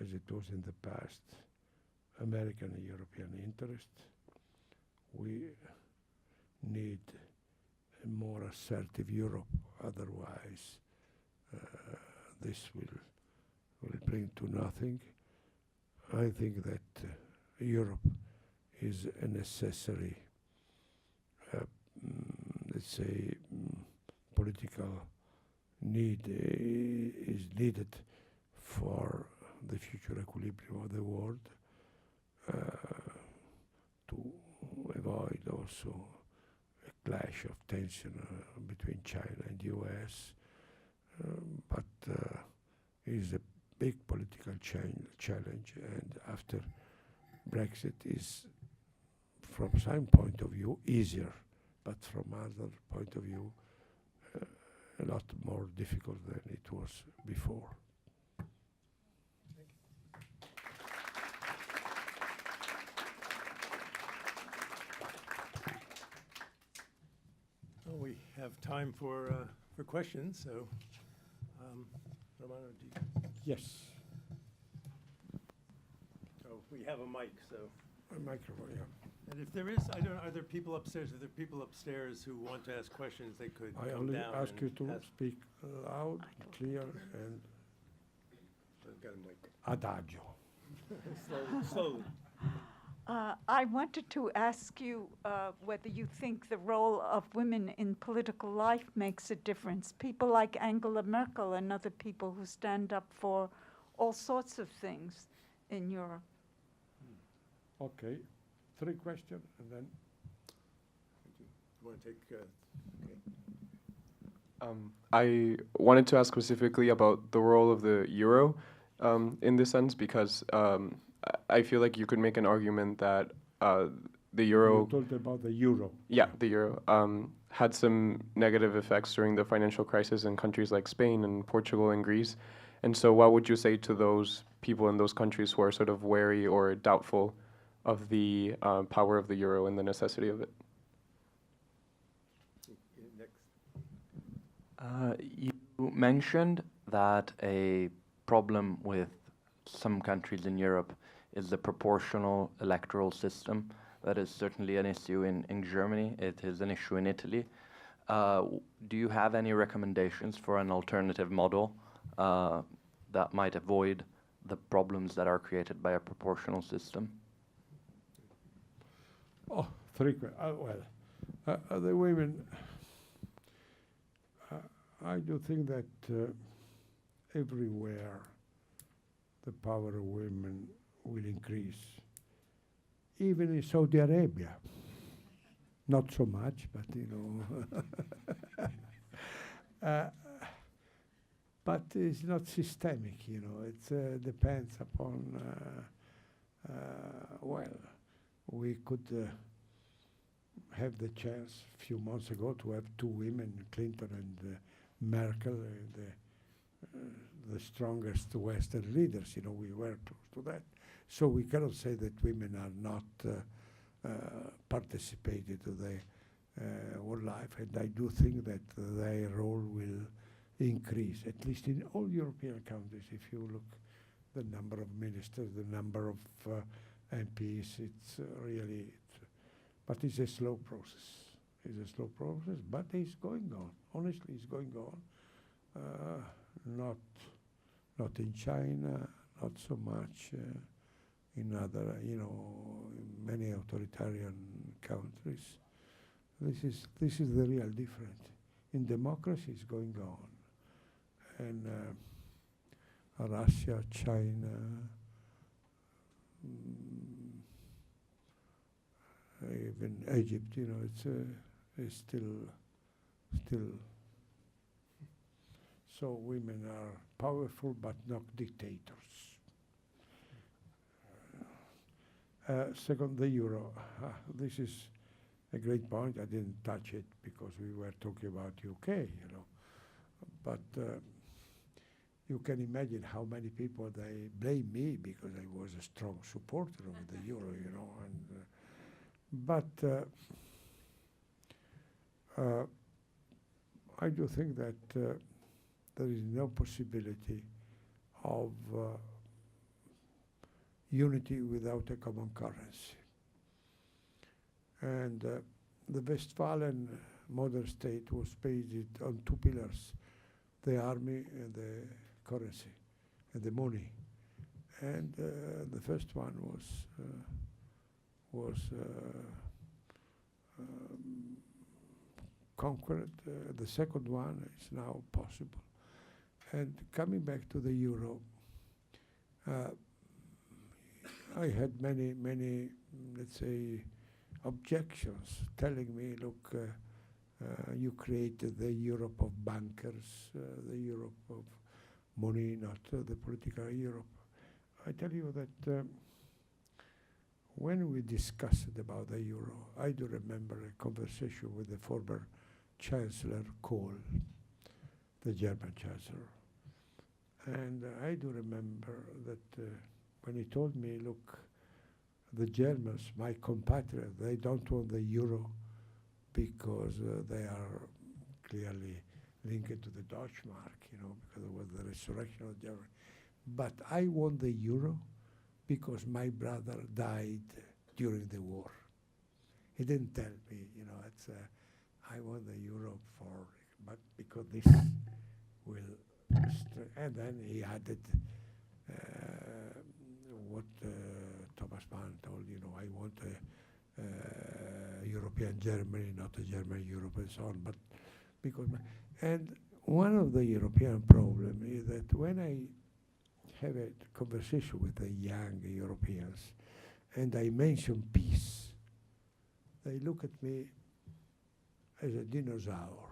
as it was in the past, American and European interest. We need a more assertive Europe, otherwise this will bring to nothing. I think that Europe is a necessary, let's say, political need is needed for the future equilibrium of the world, to avoid also a clash of tension between China and the US, but is a big political challenge, and after Brexit is, from some point of view, easier, but from other point of view, a lot more difficult than it was before. Well, we have time for questions, so Romano, do you? Yes, Oh, we have a mic, so. a microphone, yeah. And if there is, I don't know, are there people upstairs? If there are people upstairs who want to ask questions, they could I come only down ask you and to ask. speak loud, clear, and I've got a mic. adagio. Slowly. I wanted to ask you whether you think the role of women in political life makes a difference. People like Angela Merkel and other people who stand up for all sorts of things in Europe. Okay, 3 questions, and then You want to take, okay. I wanted to ask specifically about the role of the euro in this sense, because I feel like you could make an argument that the euro, you told about the euro. yeah, the euro, had some negative effects during the financial crisis in countries like Spain and Portugal and Greece. And so what would you say to those people in those countries who are sort of wary or doubtful of the power of the euro and the necessity of it? Next. You mentioned that a problem with some countries in Europe is the proportional electoral system. That is certainly an issue in Germany. It is an issue in Italy. Do you have any recommendations for an alternative model that might avoid the problems that are created by a proportional system? Oh, 3 questions. Well, the women, I do think that everywhere the power of women will increase. Even in Saudi Arabia. Not so much, but you know. But it's not systemic, you know. It depends upon, well, we could have the chance a few months ago to have 2 women, Clinton and Merkel, the strongest Western leaders. You know, we were close to that. So we cannot say that women are not participating to the world life, and I do think that their role will increase, at least in all European countries. If you look the number of ministers, the number of MPs, it's really, but it's a slow process. It's a slow process, but it's going on. Honestly, it's going on. Not in China, not so much in other, you know, many authoritarian countries. This is the real difference. In democracy, it's going on, and Russia, China, even Egypt, you know, it's still. So women are powerful but not dictators. Second, the euro. This is a great point. I didn't touch it because we were talking about UK, you know. But you can imagine how many people they blame me because I was a strong supporter of the euro, you know. And I do think that there is no possibility of unity without a common currency. And the Westphalian modern state was based on two pillars, the army and the currency and the money. And the first one was conquered. The second one is now possible. And coming back to the euro, I had many, let's say, objections telling me, look, you created the Europe of bankers, the Europe of money, not the political Europe. I tell you that when we discussed about the euro, I do remember a conversation with the former Chancellor Kohl, the German Chancellor. And I do remember that when he told me, look, the Germans, my compatriots, they don't want the euro because they are clearly linked to the Deutschmark, you know, because it was the resurrection of Germany. But I want the euro because my brother died during the war. He didn't tell me, you know, it's I want the euro but because this will, and then he added what Thomas Mann told, you know, I want a European Germany, not a German Europe and so on, but because, and one of the European problems is that when I have a conversation with the young Europeans and I mention peace, they look at me as a dinosaur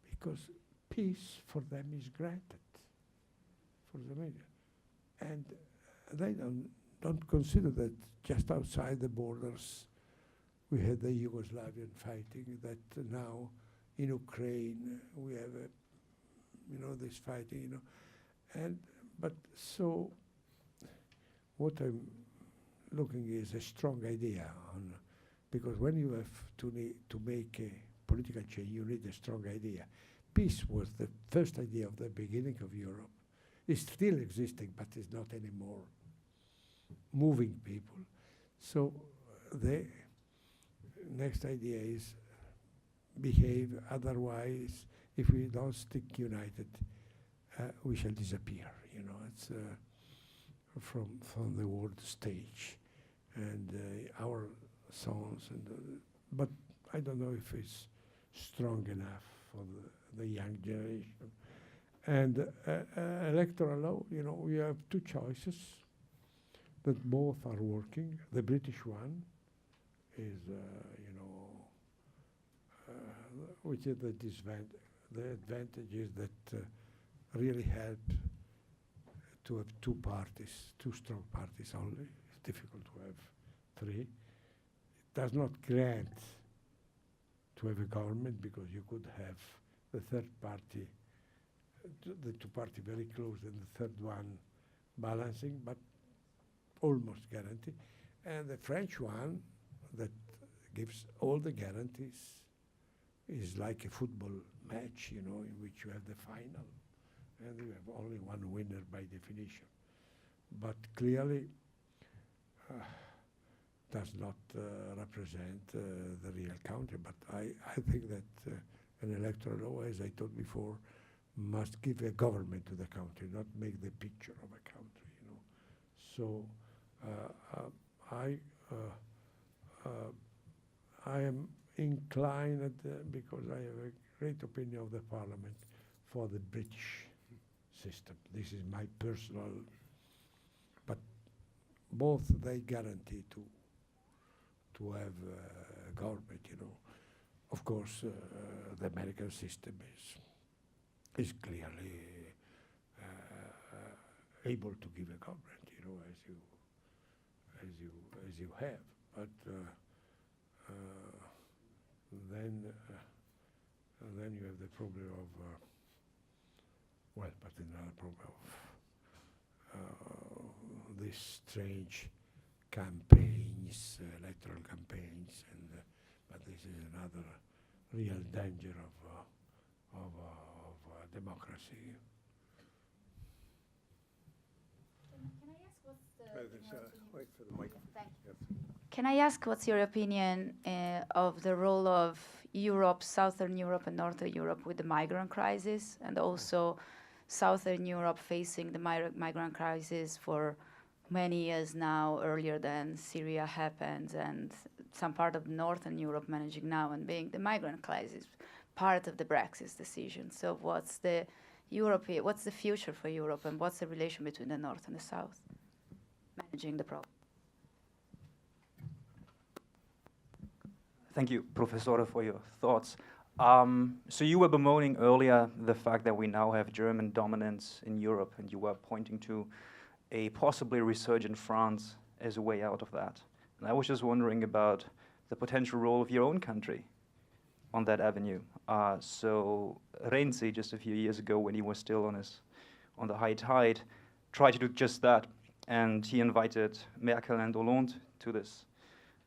because peace for them is granted for the media. And they don't consider that just outside the borders we had the Yugoslavian fighting, that now in Ukraine we have this fighting, you know. And but so what I'm looking is a strong idea on, because when you have to make a political change, you need a strong idea. Peace was the first idea of the beginning of Europe. It's still existing, but it's not anymore moving people. So the next idea is behave, otherwise if we don't stick united, we shall disappear. You know, it's from the world stage, and our songs. But I don't know if it's strong enough for the young generation. And electoral law, you know, we have two choices that both are working. The British one is, which is the advantage is that really help to have two parties, two strong parties only. It's difficult to have three. It does not grant to have a government because you could have the third party, the two parties very close and the third one balancing, but almost guarantee. And the French one that gives all the guarantees is like a football match, you know, in which you have the final and you have only one winner by definition. But clearly does not represent the real country. But I think that an electoral law, as I told before, must give a government to the country, not make the picture of a country, you know. So I am inclined, because I have a great opinion of the Parliament, for the British system. This is my personal, but both they guarantee to have government, you know. Of course, the American system is clearly able to give a government, you know, as you have. But then you have the problem of but another problem of these strange campaigns, electoral campaigns, and but this is another real danger of democracy. Can I ask what's the Wait for the mic. Thank you. Yes. Can I ask what's your opinion of the role of Europe, Southern Europe and Northern Europe with the migrant crisis, and also Southern Europe facing the migrant crisis for many years now, earlier than Syria happened, and some part of Northern Europe managing now and being the migrant crisis part of the Brexit decision. So what's the future for Europe, and what's the relation between the North and the South managing the problem? Thank you, Professor, for your thoughts. So you were bemoaning earlier the fact that we now have German dominance in Europe, and you were pointing to a possibly resurgent France as a way out of that. And I was just wondering about the potential role of your own country on that avenue. So Renzi, just a few years ago, when he was still on the high tide, tried to do just that, and he invited Merkel and Hollande to this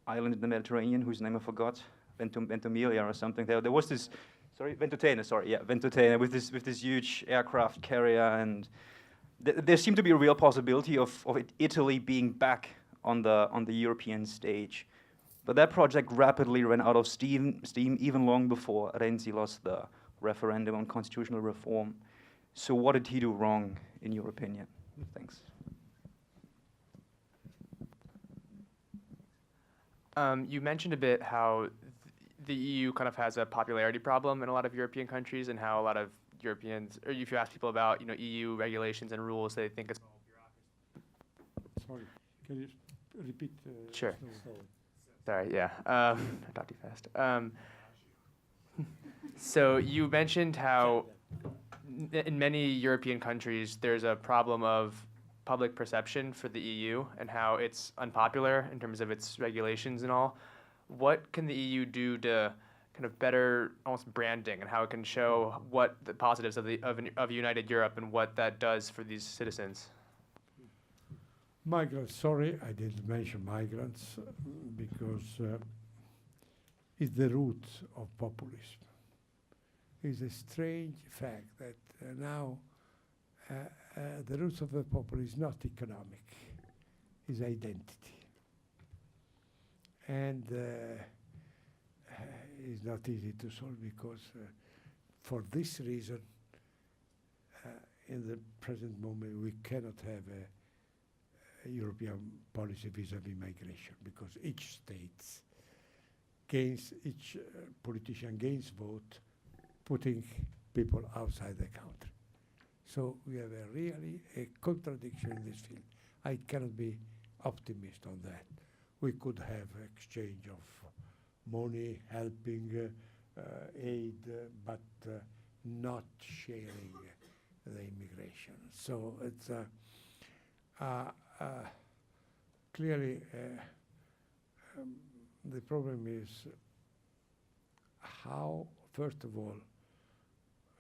island in the Mediterranean, whose name I forgot, Ventimiglia or something. There was this, Ventotene, with this huge aircraft carrier, and there seemed to be a real possibility of Italy being back on the European stage. But that project rapidly ran out of steam even long before Renzi lost the referendum on constitutional reform. So what did he do wrong, in your opinion? Thanks. You mentioned a bit how the EU kind of has a popularity problem in a lot of European countries, and how a lot of Europeans, or if you ask people about EU regulations and rules, they think it's all bureaucracy. Sorry, can you repeat? Sure. slowly? Sorry, yeah. I talked too fast. So you mentioned how in many European countries there's a problem of public perception for the EU and how it's unpopular in terms of its regulations and all. What can the EU do to kind of better almost branding, and how it can show what the positives of United Europe and what that does for these citizens? Migrants, sorry, I didn't mention migrants because it's the root of populism. It's a strange fact that now the roots of the populism is not economic, it's identity. And it's not easy to solve because for this reason, in the present moment, we cannot have a European policy vis-à-vis migration, because each state gains, each politician gains vote putting people outside the country. So we have really a contradiction in this field. I cannot be optimist on that. We could have exchange of money, helping, aid, but not sharing the immigration. So it's clearly the problem is how, first of all,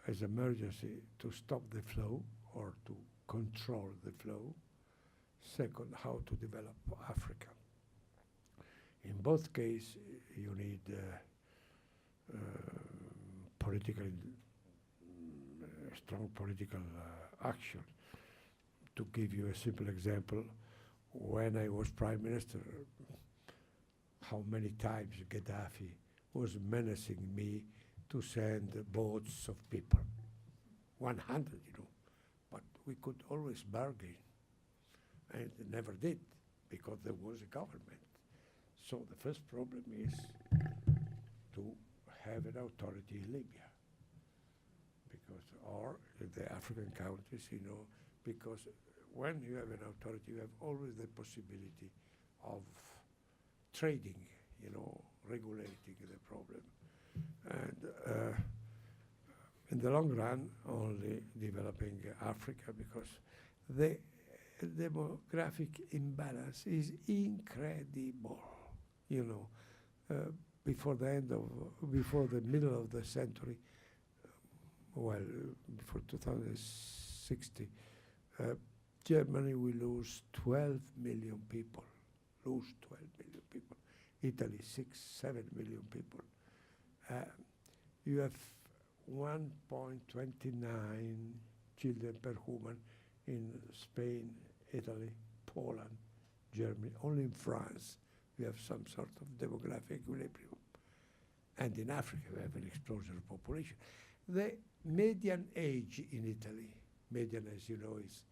as emergency, to stop the flow or to control the flow. Second, how to develop Africa. In both cases, you need strong political action. To give you a simple example, when I was Prime Minister, how many times Gaddafi was menacing me to send boats of people, 100, but we could always bargain, and never did, because there was a government. So the first problem is to have an authority in Libya, because, or the African countries, you know, because when you have an authority, you have always the possibility of trading, you know, regulating the problem. And in the long run, only developing Africa, because the demographic imbalance is incredible, you know. Before the middle of the century, before 2060, Germany will lose 12 million people. Italy, 6-7 million people. You have 1.29 children per woman in Spain, Italy, Poland, Germany. Only in France we have some sort of demographic equilibrium. And in Africa we have an explosion of population. The median age in Italy, median, as you know, is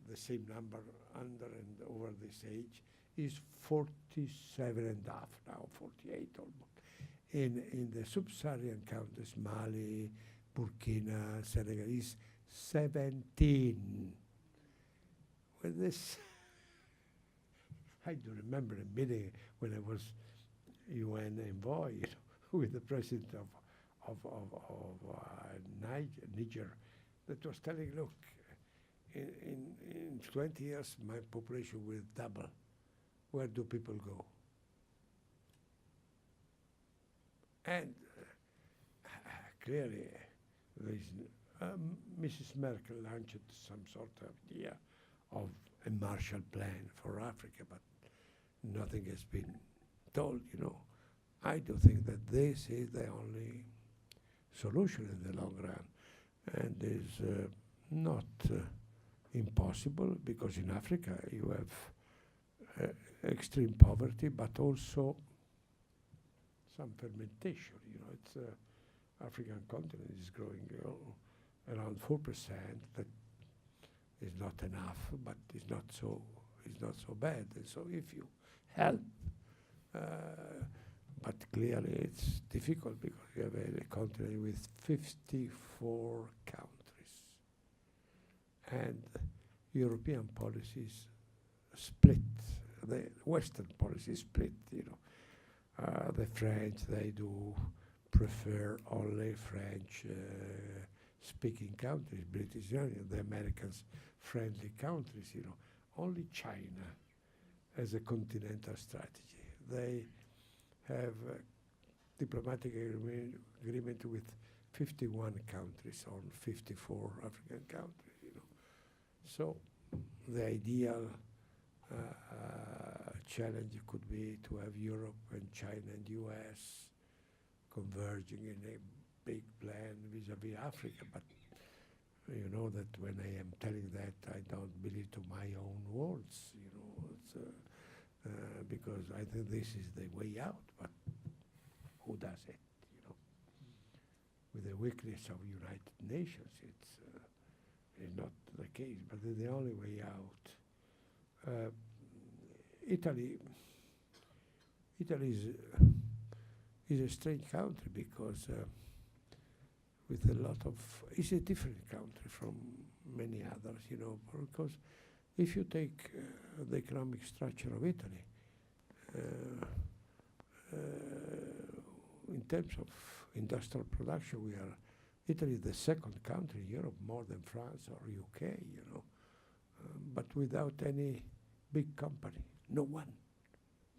the same number under and over this age, is 47 and a half now, 48 almost. In the sub-Saharan countries, Mali, Burkina, Senegal, is 17. With this, I do remember a meeting when I was UN envoy, you know, with the president of Niger, that was telling, look, in 20 years my population will double. Where do people go? And clearly, Mrs. Merkel launched some sort of idea of a Marshall Plan for Africa, but nothing has been told, you know. I do think that this is the only solution in the long run, and is not impossible, because in Africa you have extreme poverty, but also some fermentation. You know, it's African continent is growing around 4%. That is not enough, but it's not so bad. And so if you help, but clearly it's difficult because you have a continent with 54 countries, and European policies split. The Western policy split, you know. The French, they do prefer only French-speaking countries, British Union, the Americans, friendly countries, you know. Only China has a continental strategy. They have a diplomatic agreement with 51 countries on 54 African countries, you know. So the ideal challenge could be to have Europe and China and US converging in a big plan vis-à-vis Africa. But you know that when I am telling that, I don't believe to my own words, you know, it's, because I think this is the way out, but who does it, you know? With the weakness of United Nations, it's not the case, but it's the only way out. Italy is a strange country because with a lot of, it's a different country from many others, you know, because if you take the economic structure of Italy, in terms of industrial production, Italy is the second country in Europe, more than France or UK, you know, but without any big company, no one.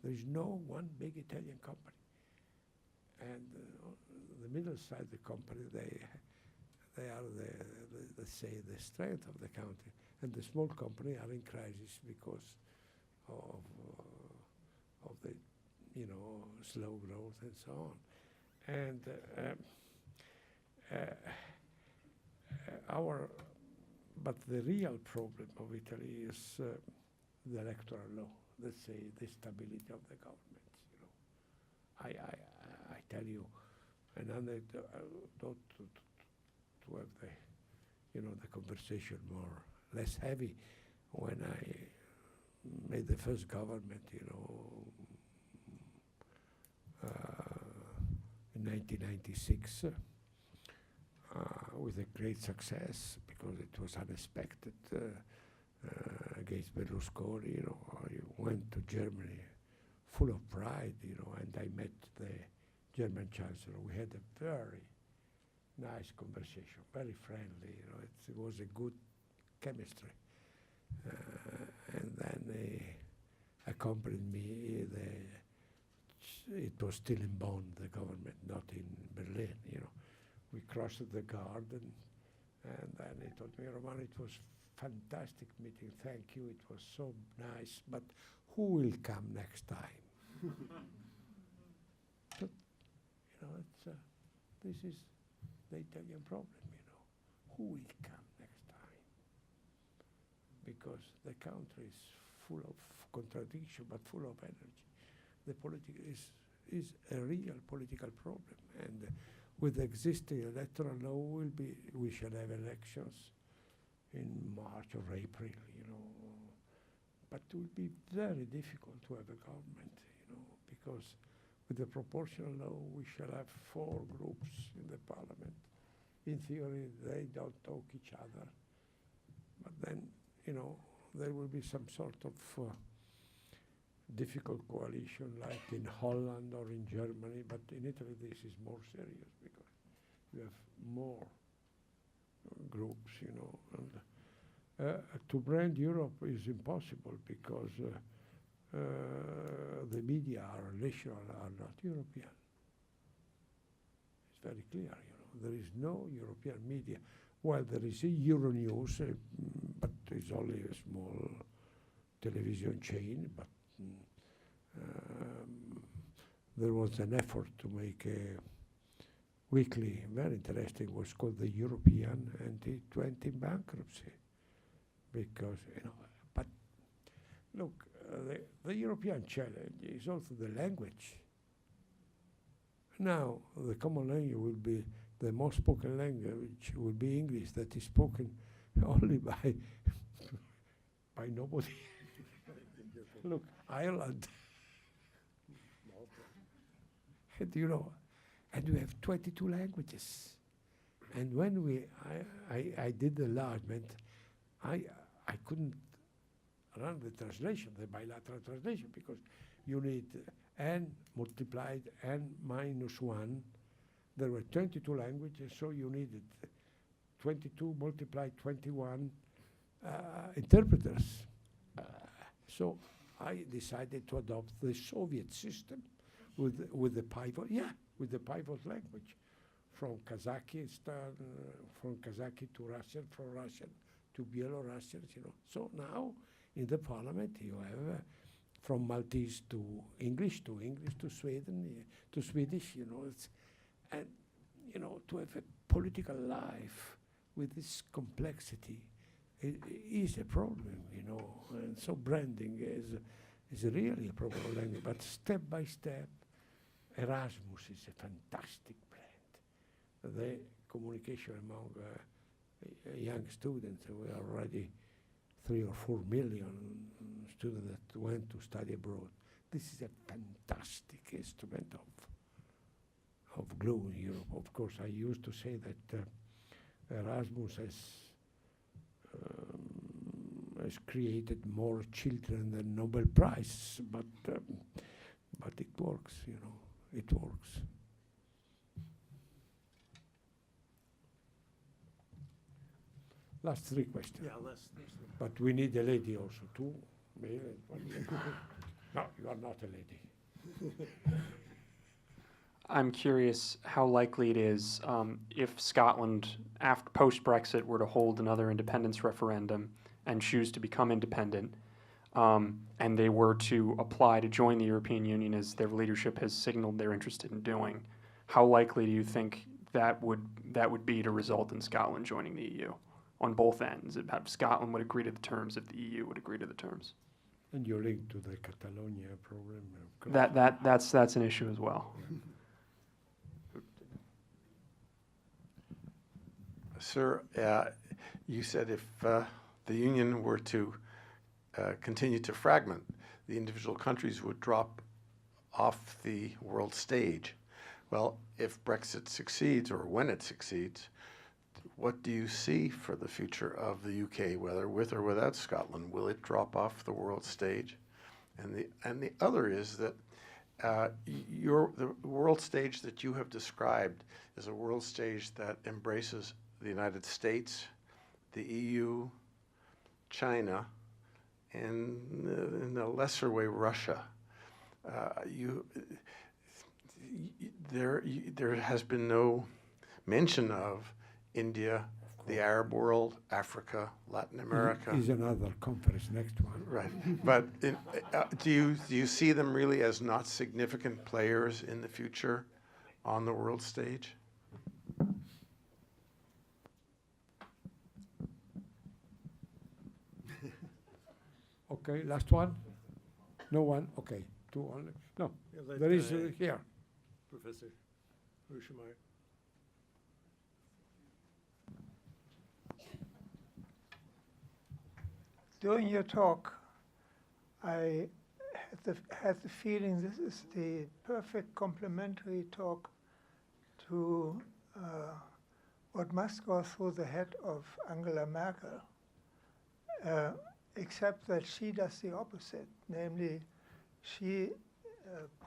There is no one big Italian company. And the middle-sized company, they are let's say, the strength of the country. And the small company are in crisis because of the, you know, slow growth and so on. And but the real problem of Italy is the electoral law. Let's say the stability of the government. You know, I tell you, and anecdote to have the, you know, the conversation less heavy. When I made the first government, you know, in 1996, with a great success because it was unexpected against Berlusconi. You know, I went to Germany full of pride, you know, and I met the German Chancellor. We had a very nice conversation, very friendly. You know, it was a good chemistry. And then he accompanied me. It was still in Bonn, the government, not in Berlin. You know, we crossed the garden, and then he told me, Romano, it was fantastic meeting. Thank you. It was so nice. But who will come next time? But, you know, this is the Italian problem. You know, who will come next time? Because the country is full of contradiction, but full of energy. The politics is a real political problem, and with the existing electoral law, we shall have elections in March or April, you know. But it will be very difficult to have a government, you know, because with the proportional law, we shall have 4 groups in the parliament. In theory, they don't talk each other, but then, you know, there will be some sort of difficult coalition like in Holland or in Germany, but in Italy this is more serious because you have more groups, you know. And to brand Europe is impossible because the media are national, are not European. It's very clear, you know. There is no European media. Well, there is a Euronews, but it's only a small television chain, but there was an effort to make a weekly, very interesting, was called the European, and it went in bankruptcy because, you know, but look, the European challenge is also the language. Now, the common language will be, the most spoken language will be English, that is spoken only by nobody. Look, Ireland. And you know, and we have 22 languages. And when I did the enlargement, I couldn't run the translation, the bilateral translation, because you need n multiplied n minus 1. There were 22 languages, so you needed 22 multiplied 21 interpreters. So I decided to adopt the Soviet system with the pivot, with the pivot language, from Kazakhstan, from Kazakh to Russian, from Russian to Belarusians, you know. So now in the parliament you have from Maltese to English to Sweden to Swedish, you know. And you know, to have a political life with this complexity is a problem, you know. And so branding is really a problem of language. But step by step, Erasmus is a fantastic brand. The communication among young students, we are already 3 or 4 million students that went to study abroad. This is a fantastic instrument of glue in Europe. Of course, I used to say that Erasmus has created more children than Nobel Prize, but it works, you know. It works. Last 3 questions. Yeah, last. But we need a lady also, 2 male and 1 female. No, you are not a lady. I'm curious how likely it is if Scotland, after post-Brexit, were to hold another independence referendum and choose to become independent, and they were to apply to join the European Union, as their leadership has signaled they're interested in doing. How likely do you think that would be to result in Scotland joining the EU on both ends? If Scotland would agree to the terms, if the EU would agree to the terms. And you're linked to the Catalonia problem, of course. That's an issue as well. Sir, you said if the Union were to continue to fragment, the individual countries would drop off the world stage. Well, if Brexit succeeds, or when it succeeds, what do you see for the future of the UK, whether with or without Scotland? Will it drop off the world stage? And the other is that the world stage that you have described is a world stage that embraces the United States, the EU, China, and in a lesser way, Russia. There has been no mention of India, the Arab world, Africa, Latin America. Is another conference, next one. Right, but do you see them really as not significant players in the future on the world stage? Okay, last one? No one? Okay, two only. No, Yeah, let, there is uh, here. Professor Ruschemeyer. During your talk, I had the feeling this is the perfect complementary talk to what must go through the head of Angela Merkel, except that she does the opposite, namely she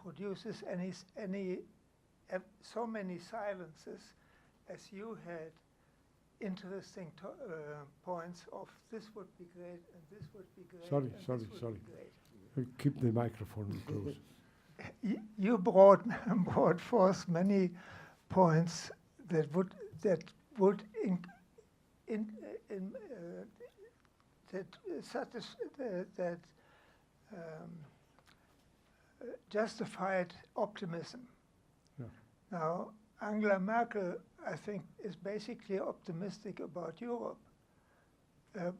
produces so many silences as you had interesting points of this would be great and this would be great. Sorry, and this sorry, would sorry. be great. Keep the microphone close. You brought forth many points that would justified optimism. Yeah. Now, Angela Merkel, I think, is basically optimistic about Europe,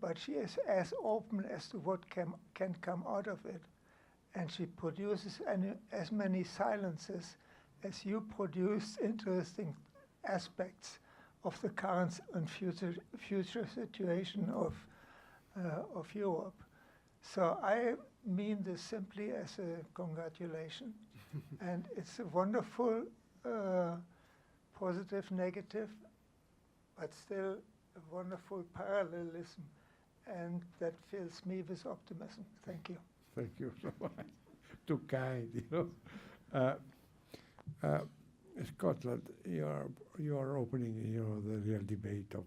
but she is as open as to what can come out of it. And she produces as many silences as you produce interesting aspects of the current and future situation of Europe. So I mean this simply as a congratulation. And it's a wonderful positive, negative, but still a wonderful parallelism. And that fills me with optimism. Thank you. Thank you so much. Too kind, you know. Scotland, you are opening, you know, the real debate of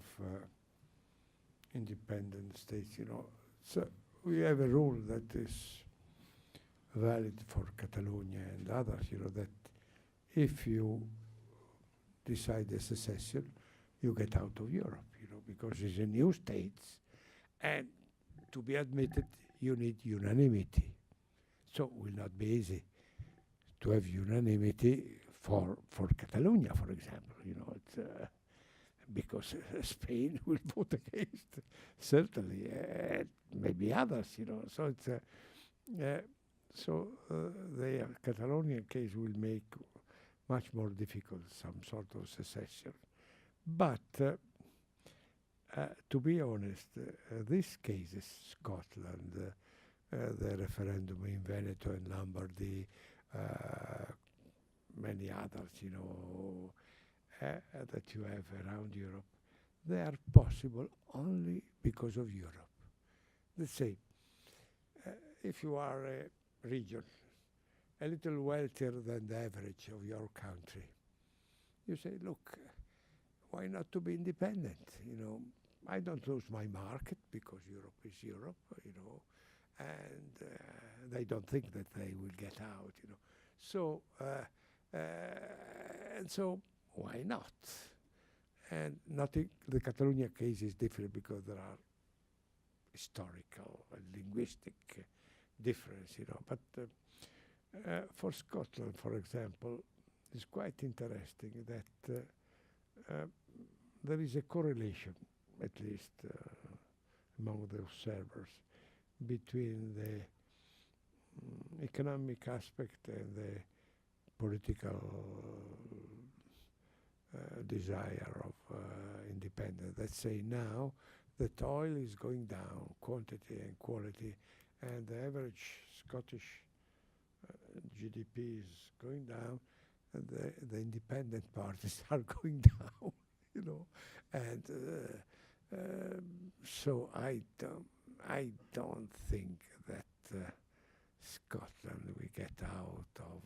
independent states, you know. So we have a rule that is valid for Catalonia and others, you know, that if you decide a secession, you get out of Europe, you know, because it's a new state, and to be admitted, you need unanimity. So it will not be easy to have unanimity for Catalonia, for example. You know, it's, because Spain will vote against, certainly, maybe others. You know, so it's the Catalonian case will make much more difficult some sort of secession. But to be honest, these cases, Scotland, the referendum in Veneto and Lombardy, many others, you know, that you have around Europe, they are possible only because of Europe. Let's say, if you are a region a little wealthier than the average of your country, you say, look, why not to be independent? You know, I don't lose my market because Europe is Europe, you know, and they don't think that they will get out, you know. So, and so why not? And nothing, the Catalonia case is different because there are historical and linguistic difference, you know. But for Scotland, for example, it's quite interesting that there is a correlation, at least among the observers, between the economic aspect and the political desire of independence. Let's say now that oil is going down, quantity and quality, and the average Scottish GDP is going down, and the independent parties are going down, you know. And so I don't think that Scotland will get out of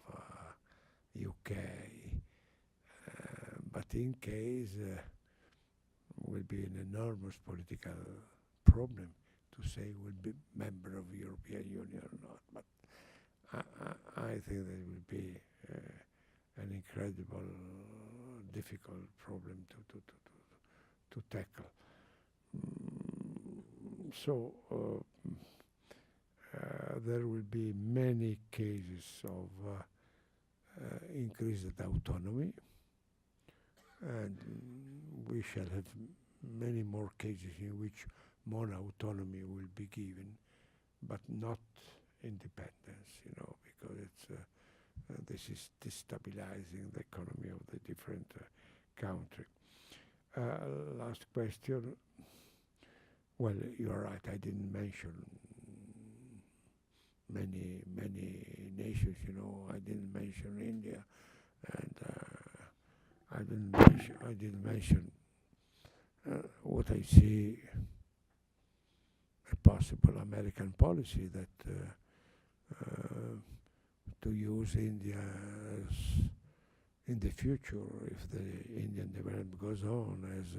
UK. But in case will be an enormous political problem to say will be member of European Union or not. But I think that it will be an incredible, difficult problem to tackle. So there will be many cases of increased autonomy, and we shall have many more cases in which more autonomy will be given, but not independence, because it's this is destabilizing the economy of the different country. Last question. Well, you're right. I didn't mention many nations. I didn't mention India, and I didn't mention what I see a possible American policy that to use India as in the future, if the Indian development goes on, as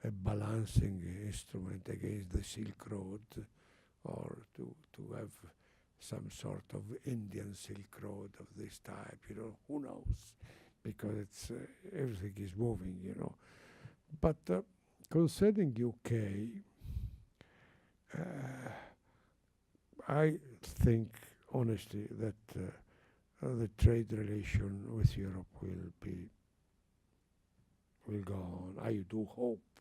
a balancing instrument against the Silk Road, or to have some sort of Indian Silk Road of this type, who knows? Because it's everything is moving, But concerning UK, I think honestly that the trade relation with Europe will go on. I do hope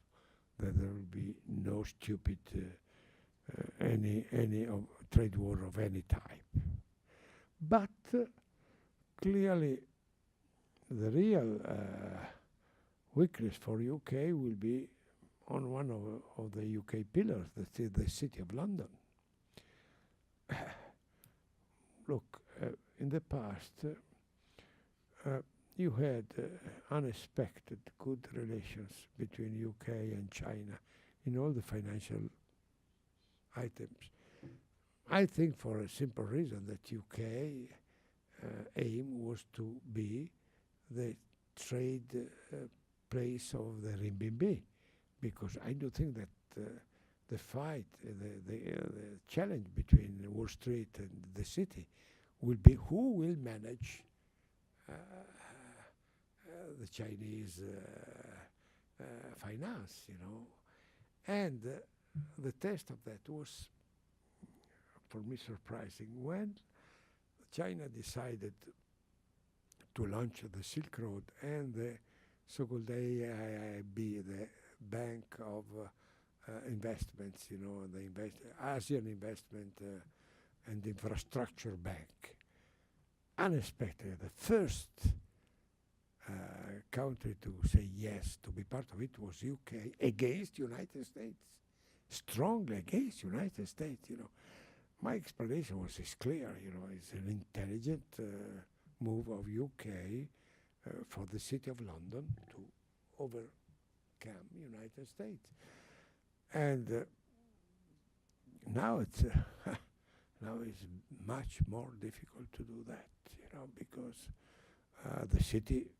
that there will be no stupid any trade war of any type. But clearly, the real weakness for UK will be on one of the UK pillars, that is the City of London. Look, in the past, you had unexpected good relations between UK and China in all the financial items. I think for a simple reason that UK aim was to be the trade place of the renminbi, because I do think that the fight, the challenge between Wall Street and the city will be who will manage the Chinese finance, And the test of that was, for me, surprising. When China decided to launch the Silk Road and the so-called AIIB, the Bank of Investments, the Asian Investment and Infrastructure Bank. Unexpectedly, the first country to say yes, to be part of it, was UK against United States, strongly against United States. My explanation was clear. It's an intelligent move of UK for the City of London to overcome United States, and now it's much more difficult to do that, because the city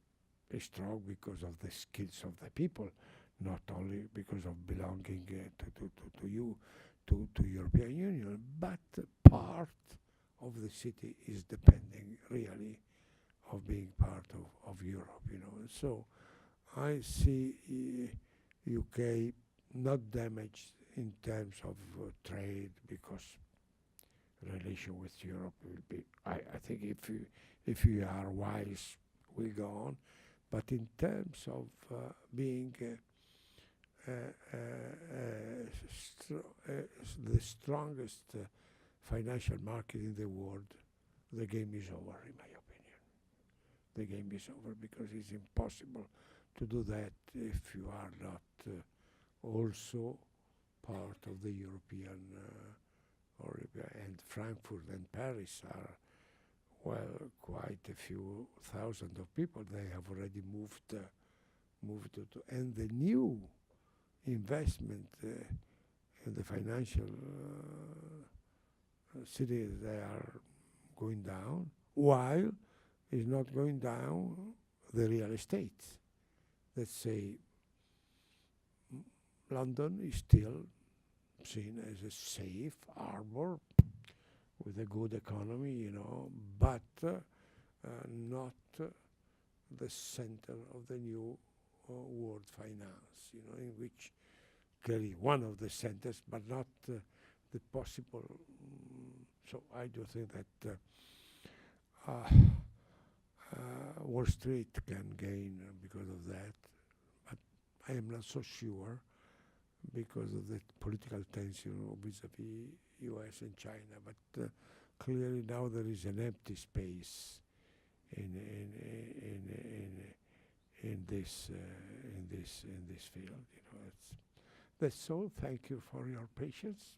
is strong because of the skills of the people, not only because of belonging to European Union, but part of the city is depending really of being part of Europe, So I see UK not damaged in terms of trade, because relation with Europe will be, I think if you are wise, will go on. But in terms of being the strongest financial market in the world, the game is over, in my opinion. The game is over, because it's impossible to do that if you are not also part of the European and Frankfurt and Paris are, well, quite a few thousand of people. They have already moved to, and the new investment in the financial cities, they are going down, while is not going down the real estate. Let's say London is still seen as a safe harbor with a good economy, you know, but not the center of the new world finance, you know, in which clearly one of the centers, but not the possible. So I do think that Wall Street can gain because of that, but I am not so sure because of the political tension vis-à-vis U.S. and China. But clearly now there is an empty space in this field. You know, that's all. Thank you for your patience.